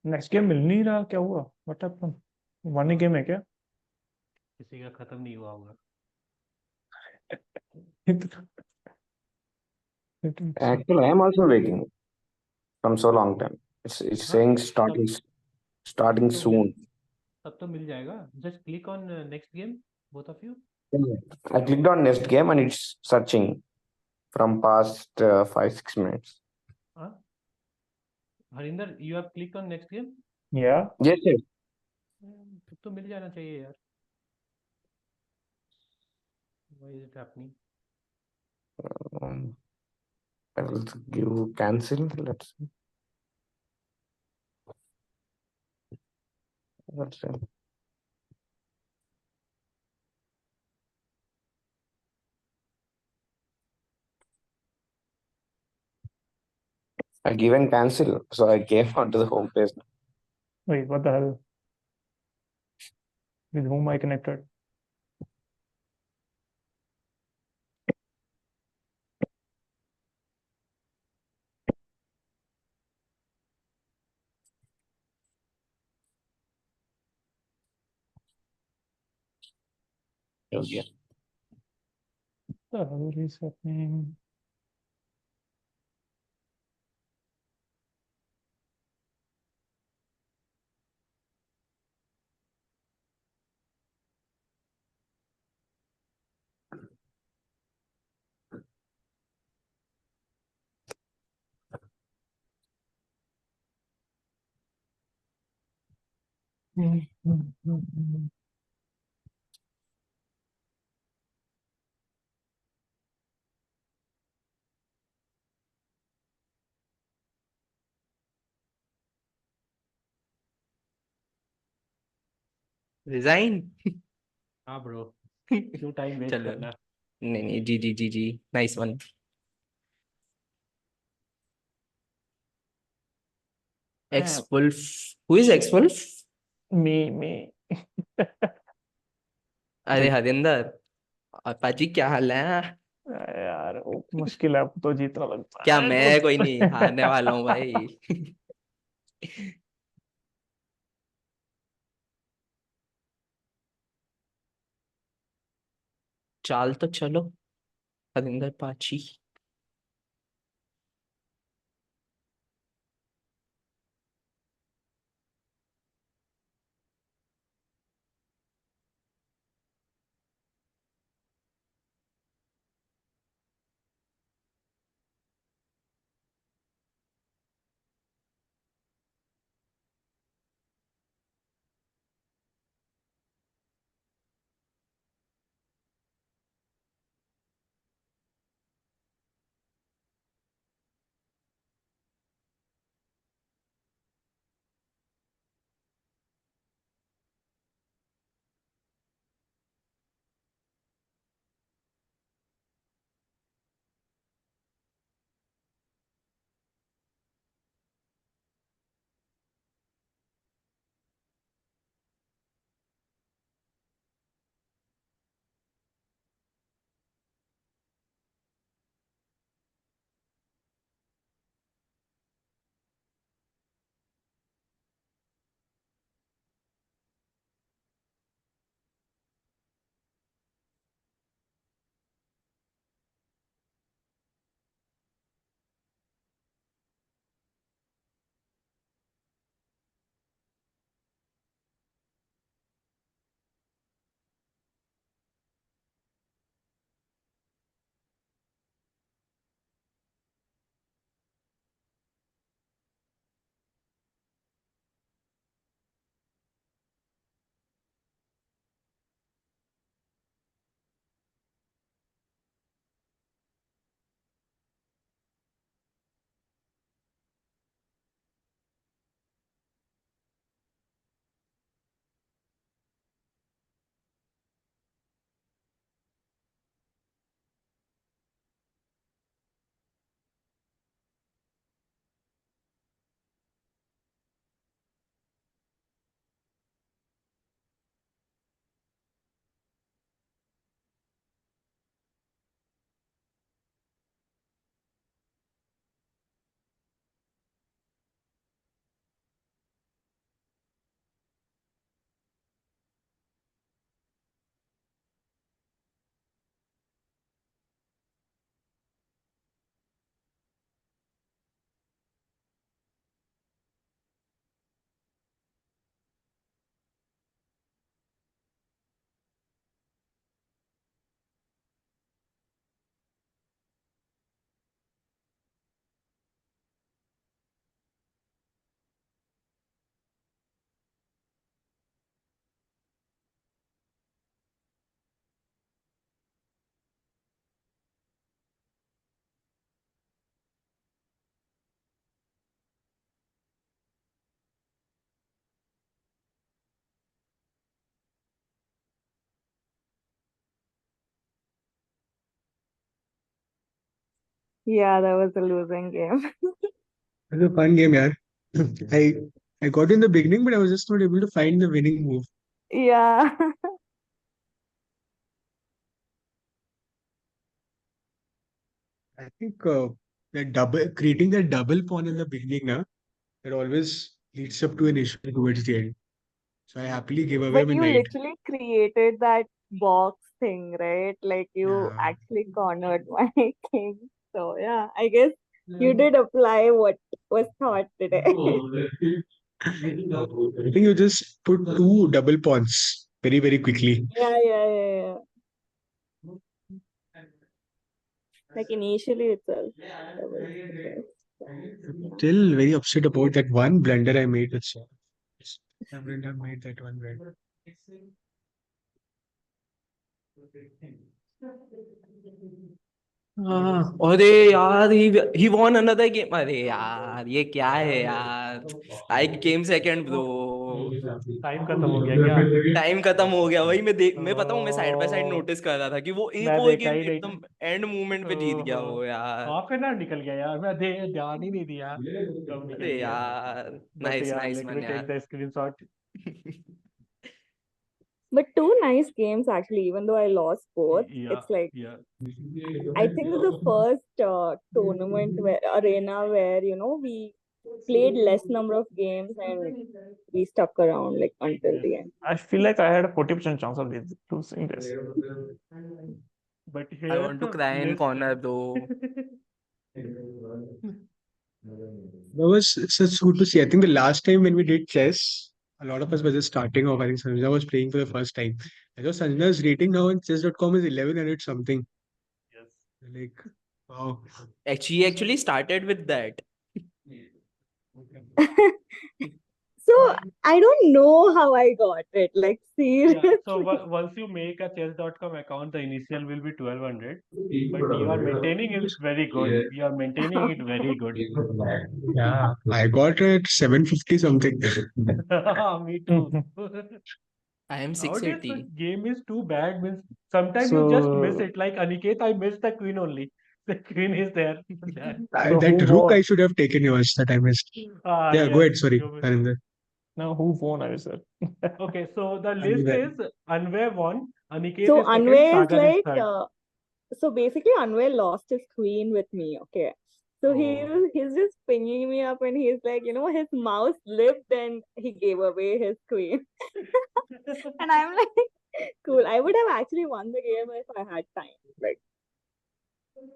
नेक्स्ट गेम मिल नहीं रहा, क्या हुआ? What happened? One he game है क्या? किसी का खत्म नहीं हुआ होगा। Actually, I am also waiting from so long time. It's हाँ, saying तब starting तब तो मिल soon. तब तो मिल जाएगा। Just click on next game, both of you. I clicked on next game and it's searching from past 5 6 minutes. हाँ, Harinder, you have click on next game. या Yes, yes. तब तो मिल जाना चाहिए यार। Why is it happening? Um, I will give cancel. Let's see. Let's see. I given cancel, so I came onto the home page. wait, what the hell? With whom I connected? Okay. What the hell is happening? Resign. हाँ bro, क्यों time waste चलो, करना। नहीं नहीं, जी जी जी जी, nice one. X wolf, who is X wolf? Me. अरे हरिंदर, पाजी क्या हाल है? यार वो मुश्किल है, अब तो जीतना लगता क्या, है मैं कोई नहीं हारने वाला हूँ भाई। चाल तो चलो, हरिंदर पाची। Yeah, that was a losing game. It was a fun game, yeah. I I got in the beginning, but I was just not able to find the winning move. Yeah. I think that double creating that double pawn in the beginning now, it always leads up to an issue towards the end. So I happily gave away But my you knight. literally created that box thing, right? Like you Yeah. actually cornered my king. So yeah, I guess you did apply what was thought today. I think you just put two double pawns very, very quickly. Yeah. Like initially itself, that was the case. So, yeah. Still very upset about that one blunder I made. I wouldn't have made that one blunder. अरे यार he won another game. अरे यार ये क्या है यार. I came second bro. Time खत्म हो गया क्या? टाइम खत्म हो गया. वही मैं पता हूँ, मैं साइड बाय साइड नोटिस कर रहा था कि मैं वो देखा गेम ही नहीं. एकदम एंड मोमेंट पे जीत गया वो यार. हाफ एन आवर निकल गया यार, मैं ध्यान ही नहीं दिया कब निकल अरे गया. यार बट नाइस यार नाइस लेट मी मन टेक यार. The screenshot. But two nice games actually, even though I lost both. Yeah, It's like yeah. I think this is the first tournament where arena where we played less number of games and we stuck around like until Yes. the end. I feel like I had a 40% chance of losing this. But I here want to the cry in list. corner bro. That was such good to see. I think the last time when we did chess, a lot of us were just starting off. I think Sanjana was playing for the first time. I know Sanjana's rating now on chess.com is 1100 something. Yes. Like, wow. She actually started with that. So I don't know how I got it. Like Yeah, seriously. so once you make a chess.com account, the initial will be 1200. But you are maintaining it very good. You are maintaining it very good. Yeah, I got it 750 something. Me too. I am Nowadays, the 680. game is too bad. Means sometimes you just miss So, it. Like Aniket, I missed the queen only. The queen is there. so who That rook won? I should have taken yours that I missed. Yeah, go Yes. ahead. Sorry, you missed. Harinder. Now who won? I said. Okay, so the list Anyway. is Anvay won, Aniket So is second, Anvay is Sagar is like third. so basically Anvay lost his queen with me. Okay. So Oh. he's just pinging me up and he's like, his mouse slipped and he gave away his queen. And I'm like, cool. I would have actually won the game if I had time. Like,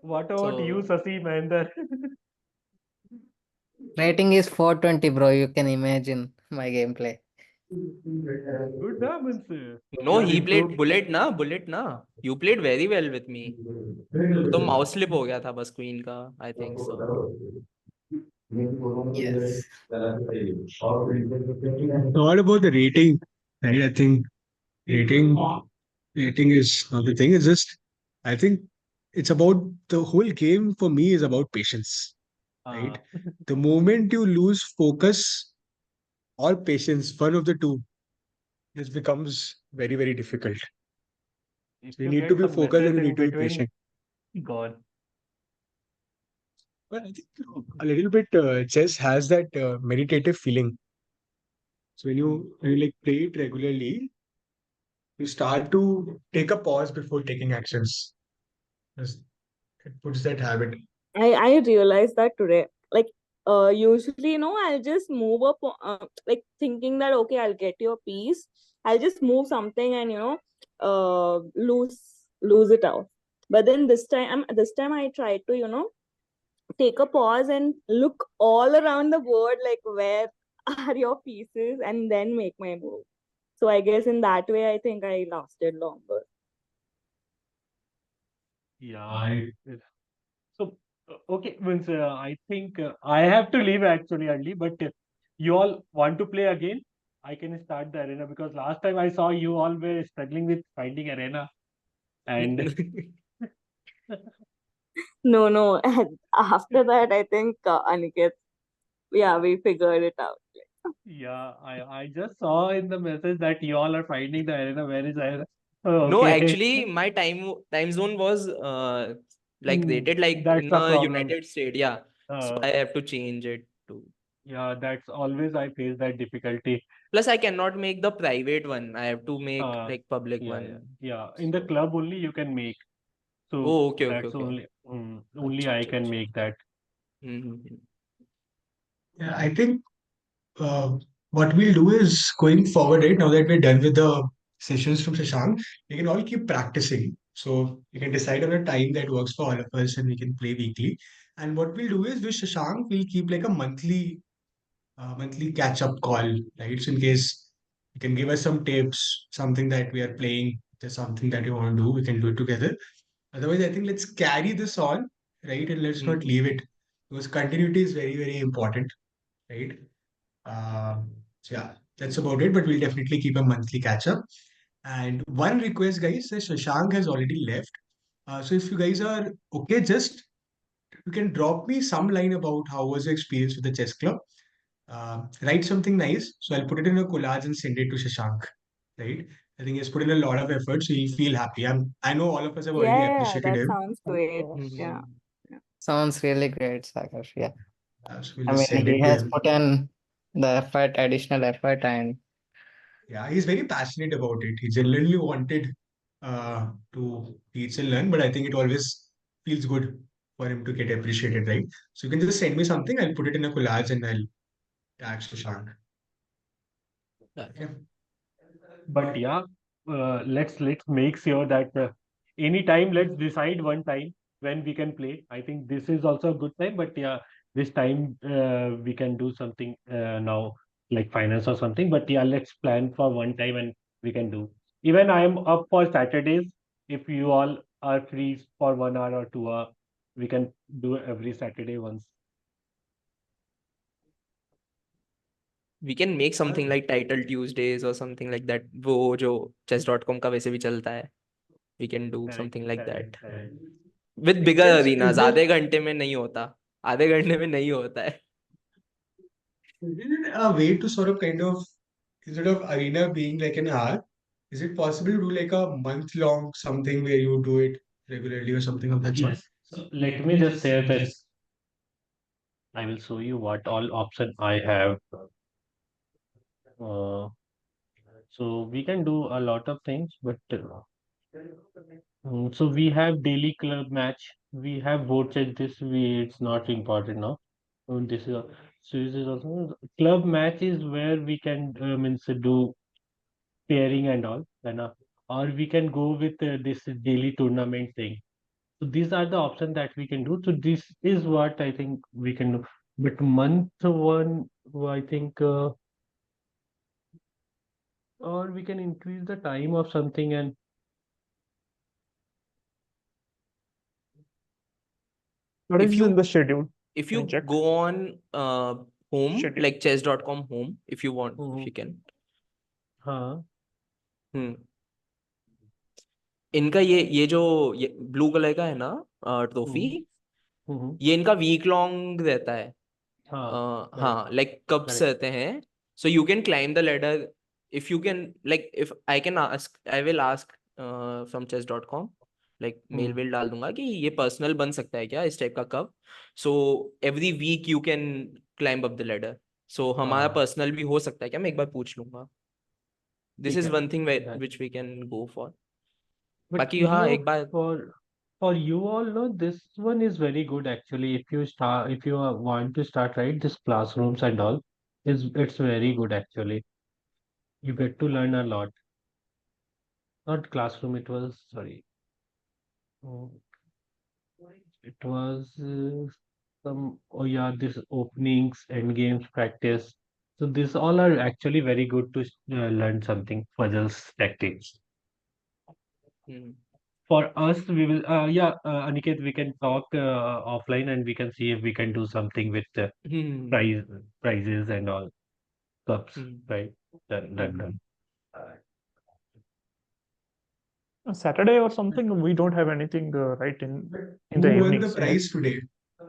What about you, So Sasi Mahinder? Rating is 420, bro. You can imagine my gameplay. Good damn, no, he played bullet na. You played very well with me. वो तो mouse slip हो गया था बस queen का. I think so. Yes. Not about the rating, right? I think rating rating is not the thing. It's just I think it's about the whole game for me is about patience, right? The moment you lose focus or patience, one of the two, this becomes very, very difficult. If So you you need to get be some focused message and you in need to be between, patient. gone. But I think a little bit chess has that meditative feeling. So when you like play it regularly, you start to take a pause before taking actions. Yes, it puts that habit. I realized that today. Like, usually, I'll just move up, like thinking that okay, I'll get your piece. I'll just move something and lose it out. But then this time I tried to take a pause and look all around the board, like where are your pieces, and then make my move. So I guess in that way, I think I lasted longer. Yeah. So, okay, means I think I have to leave actually early, but you all want to play again? I can start the arena because last time I saw you all were struggling with finding arena. And No. After that, I think Aniket, yeah, we figured it out. yeah, I just saw in the message that you all are finding the arena. Where is arena? Oh, No, okay. actually, my time zone was like rated like That's in the a problem. United States. Yeah. So I have to change it to. Yeah, that's always I face that difficulty. Plus, I cannot make the private one. I have to make like public Yeah. one. In the So- club only you can make. So Oh, okay, okay, that's okay. only I can make that. Mm-hmm. Yeah, I think what we'll do is going forward, right now that we're done with the sessions from Shashank, we can all keep practicing. So we can decide on a time that works for all of us and we can play weekly. And what we'll do is with Shashank, we'll keep like a monthly catch up call, right? So in case you can give us some tips, something that we are playing, there's something that you want to do, we can do it together. Otherwise, I think let's carry this on, right? And let's not leave it because continuity is very, very important, right? So yeah, that's about it. But we'll definitely keep a monthly catch up. And one request, guys, is Shashank has already left. So if you guys are okay, just you can drop me some line about how was your experience with the chess club. Write something nice. So I'll put it in a collage and send it to Shashank. Right? I think he's put in a lot of effort, so he'll feel happy. I know all of us have already Yeah, appreciated that him. sounds great. Mm-hmm. Yeah. Sounds really great, Sagar. Yeah. So we'll I just mean, send he it to has him. put in the effort, additional effort, and Yeah, he's very passionate about it. He genuinely wanted to teach and learn, but I think it always feels good for him to get appreciated, right? So you can just send me something, I'll put it in a collage and I'll tag Shashank. Yeah. Okay. But yeah, let's make sure that anytime let's decide one time when we can play. I think this is also a good time. But yeah, this time we can do something now like finance or something. But yeah, let's plan for one time and we can do. Even I am up for Saturdays. If you all are free for 1 hour or 2 hour, we can do every Saturday once. We can make something like Title Tuesdays or something like that. वो जो chess.com का वैसे भी चलता है. We can do something like that. With Makes bigger sense. arenas. आधे घंटे में नहीं होता. आधे घंटे में नहीं होता है. Isn't it a way to sort of kind of, instead of arena being like an hour, is it possible to do like a month long something where you do it regularly or something of that sort? Yes. So let me just say this. I will show you what all option I have. Uh, so we can do a lot of things, but so we have daily club match. We have board check. This we it's not important now. This is so this is also club match is where we can means do pairing and all, and or we can go with this daily tournament thing. So these are the options that we can do. So this is what I think we can do. But month one, I think, or we can increase the time of something and What If is in you the schedule? if Can you you check? go on home, Schedule. like chess.com home, if you want, if you can. हाँ Hmm. इनका ये जो blue colour का है ना trophy, हम्म, ये इनका week long रहता है. हाँ हाँ, like कब्स correct. रहते हैं. So you can climb the ladder if you can, like if I can ask, I will ask from chess.com, like mail well डाल दूंगा कि ये पर्सनल बन सकता है क्या इस टाइप का कब. So every week you can climb up the ladder. So हमारा हाँ पर्सनल भी हो सकता है क्या, मैं एक बार पूछ लूंगा. This ठीक is है one thing that. which we can go for. But बाकी you हाँ know, एक बार. for you all, no, this one is very good actually. If you want to start, right, this classrooms and all, is it's very good actually. You get to learn a lot. Not classroom, it was sorry. Oh, it was oh yeah, this openings, end games practice. So these all are actually very good to learn something, puzzles, tactics. Hmm. For us, we will, Aniket, we can talk offline and we can see if we can do something with Hmm. prizes and all cups, Hmm. right? Done. Saturday or something, we don't have anything right in the Who won the evenings. prize today?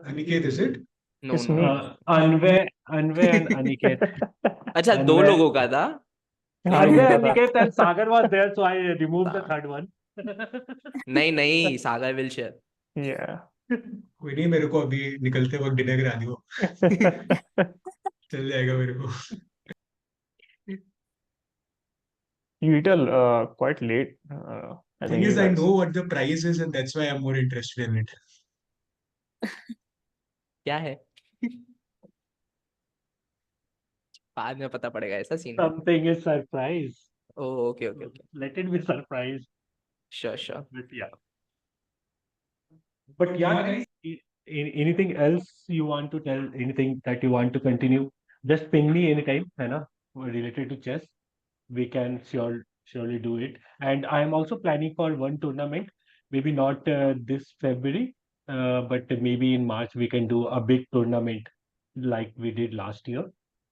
Aniket, is it? No, It's no, me. no. Anvay and Aniket. अच्छा, दो Anvay, लोगों का था. हाँ, Anvay, इनका था. Aniket and Sagar was there, so I removed the सा- third one. नहीं नहीं, सागर will share. Yeah. कोई नहीं, मेरे को अभी निकलते वक्त डिनर करा दियो, चल जाएगा मेरे को. You eat quite late. I Thing think you is, I guys. know what the price is, and that's why I'm more interested in it. क्या है? बाद में पता पड़ेगा, ऐसा सीन है. Something is surprise. Oh, okay, okay, okay. Let it be surprise. Sure, sure. But yeah. But yeah, guys, anything else you want to tell? Anything that you want to continue? Just ping me anytime, है ना? Related to chess. We can surely do it. And I am also planning for one tournament. Maybe not this February, but maybe in March we can do a big tournament like we did last year.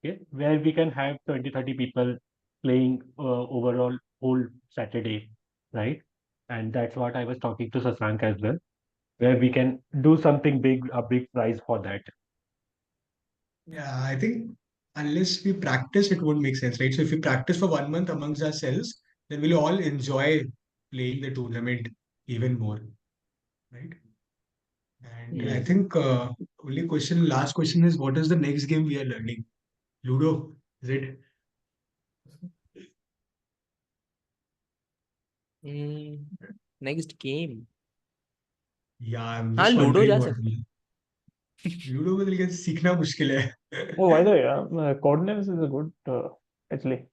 Okay, where we can have 20, 30 people playing overall whole Saturday, right? And that's what I was talking to Sasank as well, where we can do something big, a big prize for that. Yeah, I think unless we practice, it won't make sense, right? So if we practice for 1 month amongst ourselves, then we'll all enjoy playing the tournament even more, right? And I Hmm. think last question is, what is the next game we are learning? Ludo, is it? Next game. Yeah, I'm हाँ, just ludo wondering जा what सकते हैं. Ludo में लेकिन सीखना मुश्किल है. Oh, by the way, Codenames is a good actually.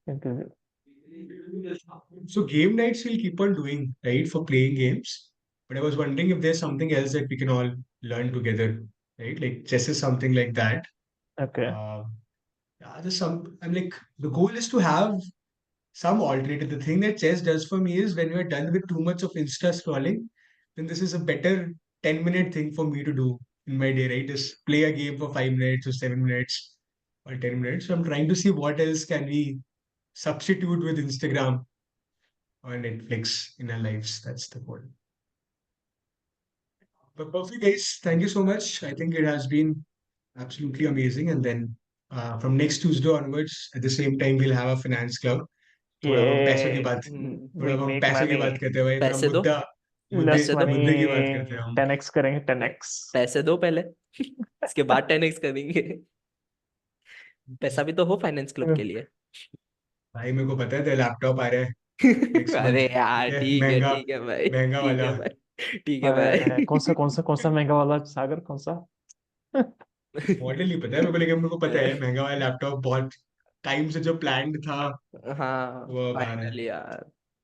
So game nights we'll keep on doing, right, for playing games. But I was wondering if there's something else that we can all learn together, right? Like chess is something like that. Okay. Yeah, there's some. I'm like, the goal is to have some alternative. The thing that chess does for me is when we're done with too much of Insta scrolling, then this is a better 10-minute thing for me to do in my day, right? Just play a game for 5 minutes or 7 minutes or 10 minutes. So I'm trying to see what else can we substitute with Instagram or Netflix in our lives. That's the goal. But perfect, guys. Thank you so much. I think it has been absolutely amazing. And then from next Tuesday onwards, at the same time, we'll have a finance club. थोड़ा हम पैसों की Yeah. बात थोड़ा We'll हम make पैसों की money. बात करते हैं भाई, थोड़ा पैसे दो, मुद्दे Less मुद्दे की बात money. करते हैं हम. 10x करेंगे 10x. पैसे दो पहले. इसके बाद 10x करेंगे. पैसा भी तो हो फाइनेंस क्लब के लिए. भाई मेरे को पता है तेरा लैपटॉप आ रहा है नेक्स्ट मंथ. अरे ठीक यार, है, ठीक है, महंगा ठीक है भाई, महंगा ठीक वाला. है भाई, ठीक है भाई. कौन सा महंगा वाला सागर कौन सा? मॉडल नहीं पता है मेरे को, लेकिन मेरे को पता है महंगा वाला लैपटॉप बहुत टाइम से जो प्लान्ड था हाँ, वो अब आ रहा है. फाइनली यार.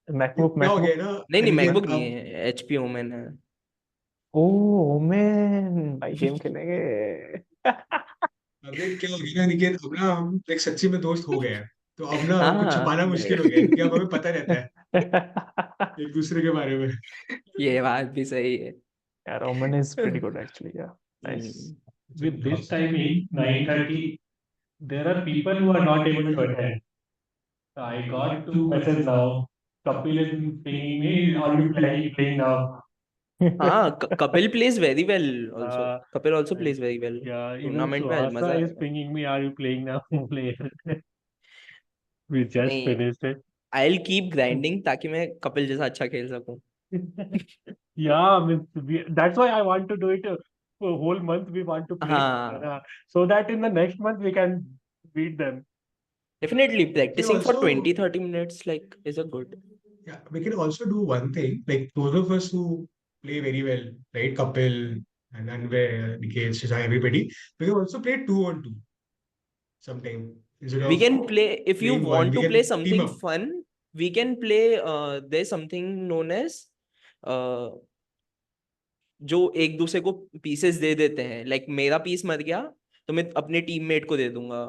मैकबुक क्या हो गया मैकबुक. ना नहीं नहीं, अनिकेत, मैकबुक नहीं अब है, एचपी ओमेन है. ओह मैन, भाई गेम खेलेंगे. अबे क्या हो गया ना अनिकेत, अब ना हम एक सच्ची में दोस्त हो गए हैं, तो अब ना कुछ हाँ. छुपाना मुश्किल हो गया है, क्योंकि अब हमें पता रहता है एक दूसरे के बारे में. ये बात भी सही है. Yeah, Roman is pretty good actually. Yeah, nice. With this timing, 9:30, there are people who are not able to attend. I got two messages now. Kapil is pinging me. Are you playing now? हाँ, Kapil plays very well also. Uh, Kapil also plays very well. yeah, even tournament में आज Suhasa मजा is आएगा. pinging me. Are you playing now? Play. We just नहीं, finished it. I will keep grinding ताकि मैं कपिल जैसा अच्छा खेल सकूं. Yeah, I mean, that's why I want to do it for a whole month. We want to play हाँ, so that in the next month we can beat them. Definitely We can practicing for also 20-30 minutes like is a good. Yeah, we can also do one thing, like those of us who play very well, right? Kapil and Anvay, Nikesh, Shashank, everybody, we can also play 2-on-2 sometime instead we of can play if you playing one. Want We to can play team something up. Fun. We can play there something known as, जो एक दूसरे को pieces दे देते हैं. Like मेरा piece मर गया तो मैं अपने टीममेट को दे दूंगा.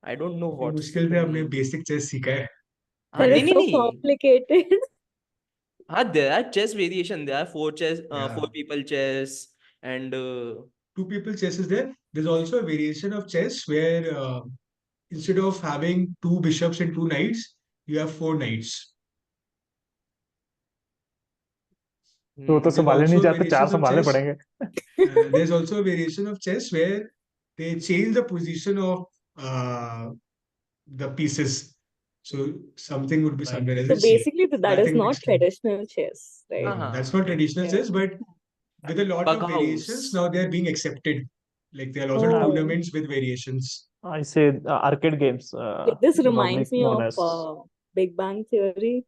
आई डोंट नो इतनी व्हाट्स मुश्किल द से हमने नेम. बेसिक चेस सीखा है. हाँ, That नहीं is नहीं so नहीं. complicated. हाँ, there are chess variation. There are four chess, Yeah, four people chess, and 2 people chess is there. There's also a variation of chess where instead of having 2 bishops and 2 knights, you have 4 knights. तो hmm, There's संभालने नहीं also जाते, 4 variations of संभालने chess. पड़ेंगे. There's also a variation of chess where they change the position of the pieces. So something would be Like somewhere else. So Let's see. basically, that is Nothing not next time. traditional chess, right? हाँ No, that's हाँ. not traditional Yeah. chess, but with a lot of Bug variations, House. now they are being accepted. Like there are also Oh. tournaments with variations. I say arcade games, Wait, this normally reminds me known of as. Big Bang Theory,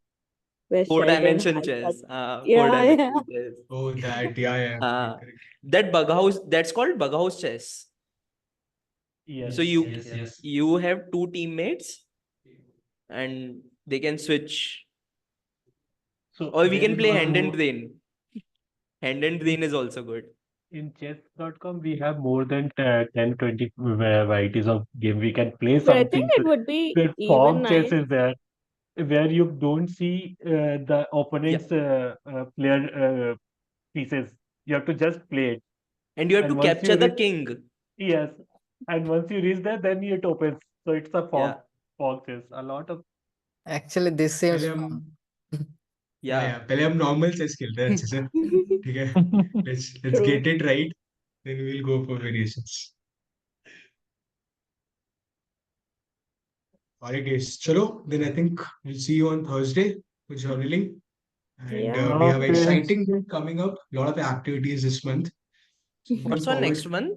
where Four Sheldon dimension has chess. that. Four Yeah, yeah. dimension chess. Oh, that, yeah, Uh, correct. that Bug House, that's called Bug House chess. Yes. So you have two teammates and they can switch, So or we there can is play one hand and more. brain. Hand and brain is also good. In chess.com, we have more than 10, 20 varieties of game. We can play But I think something. it would be The even form chess nice. is there, where you don't see the opponent's player pieces. You have to just play it. And you have to And once you capture the reach, king. yes, and once you reach there, then it opens. So it's a Yeah. fog chess. A lot of Actually, this seems पहले हम fun. yeah, Yeah. पहले हम normal chess खेलते हैं अच्छे से. ठीक है. Let's True. get it right. Then we'll go for variations. Alright, guys. Chalo, then I think we'll see you on Thursday for journaling. And Yeah. we have Okay. exciting things coming up. A lot of activities this month. So looking What's on forward. next month?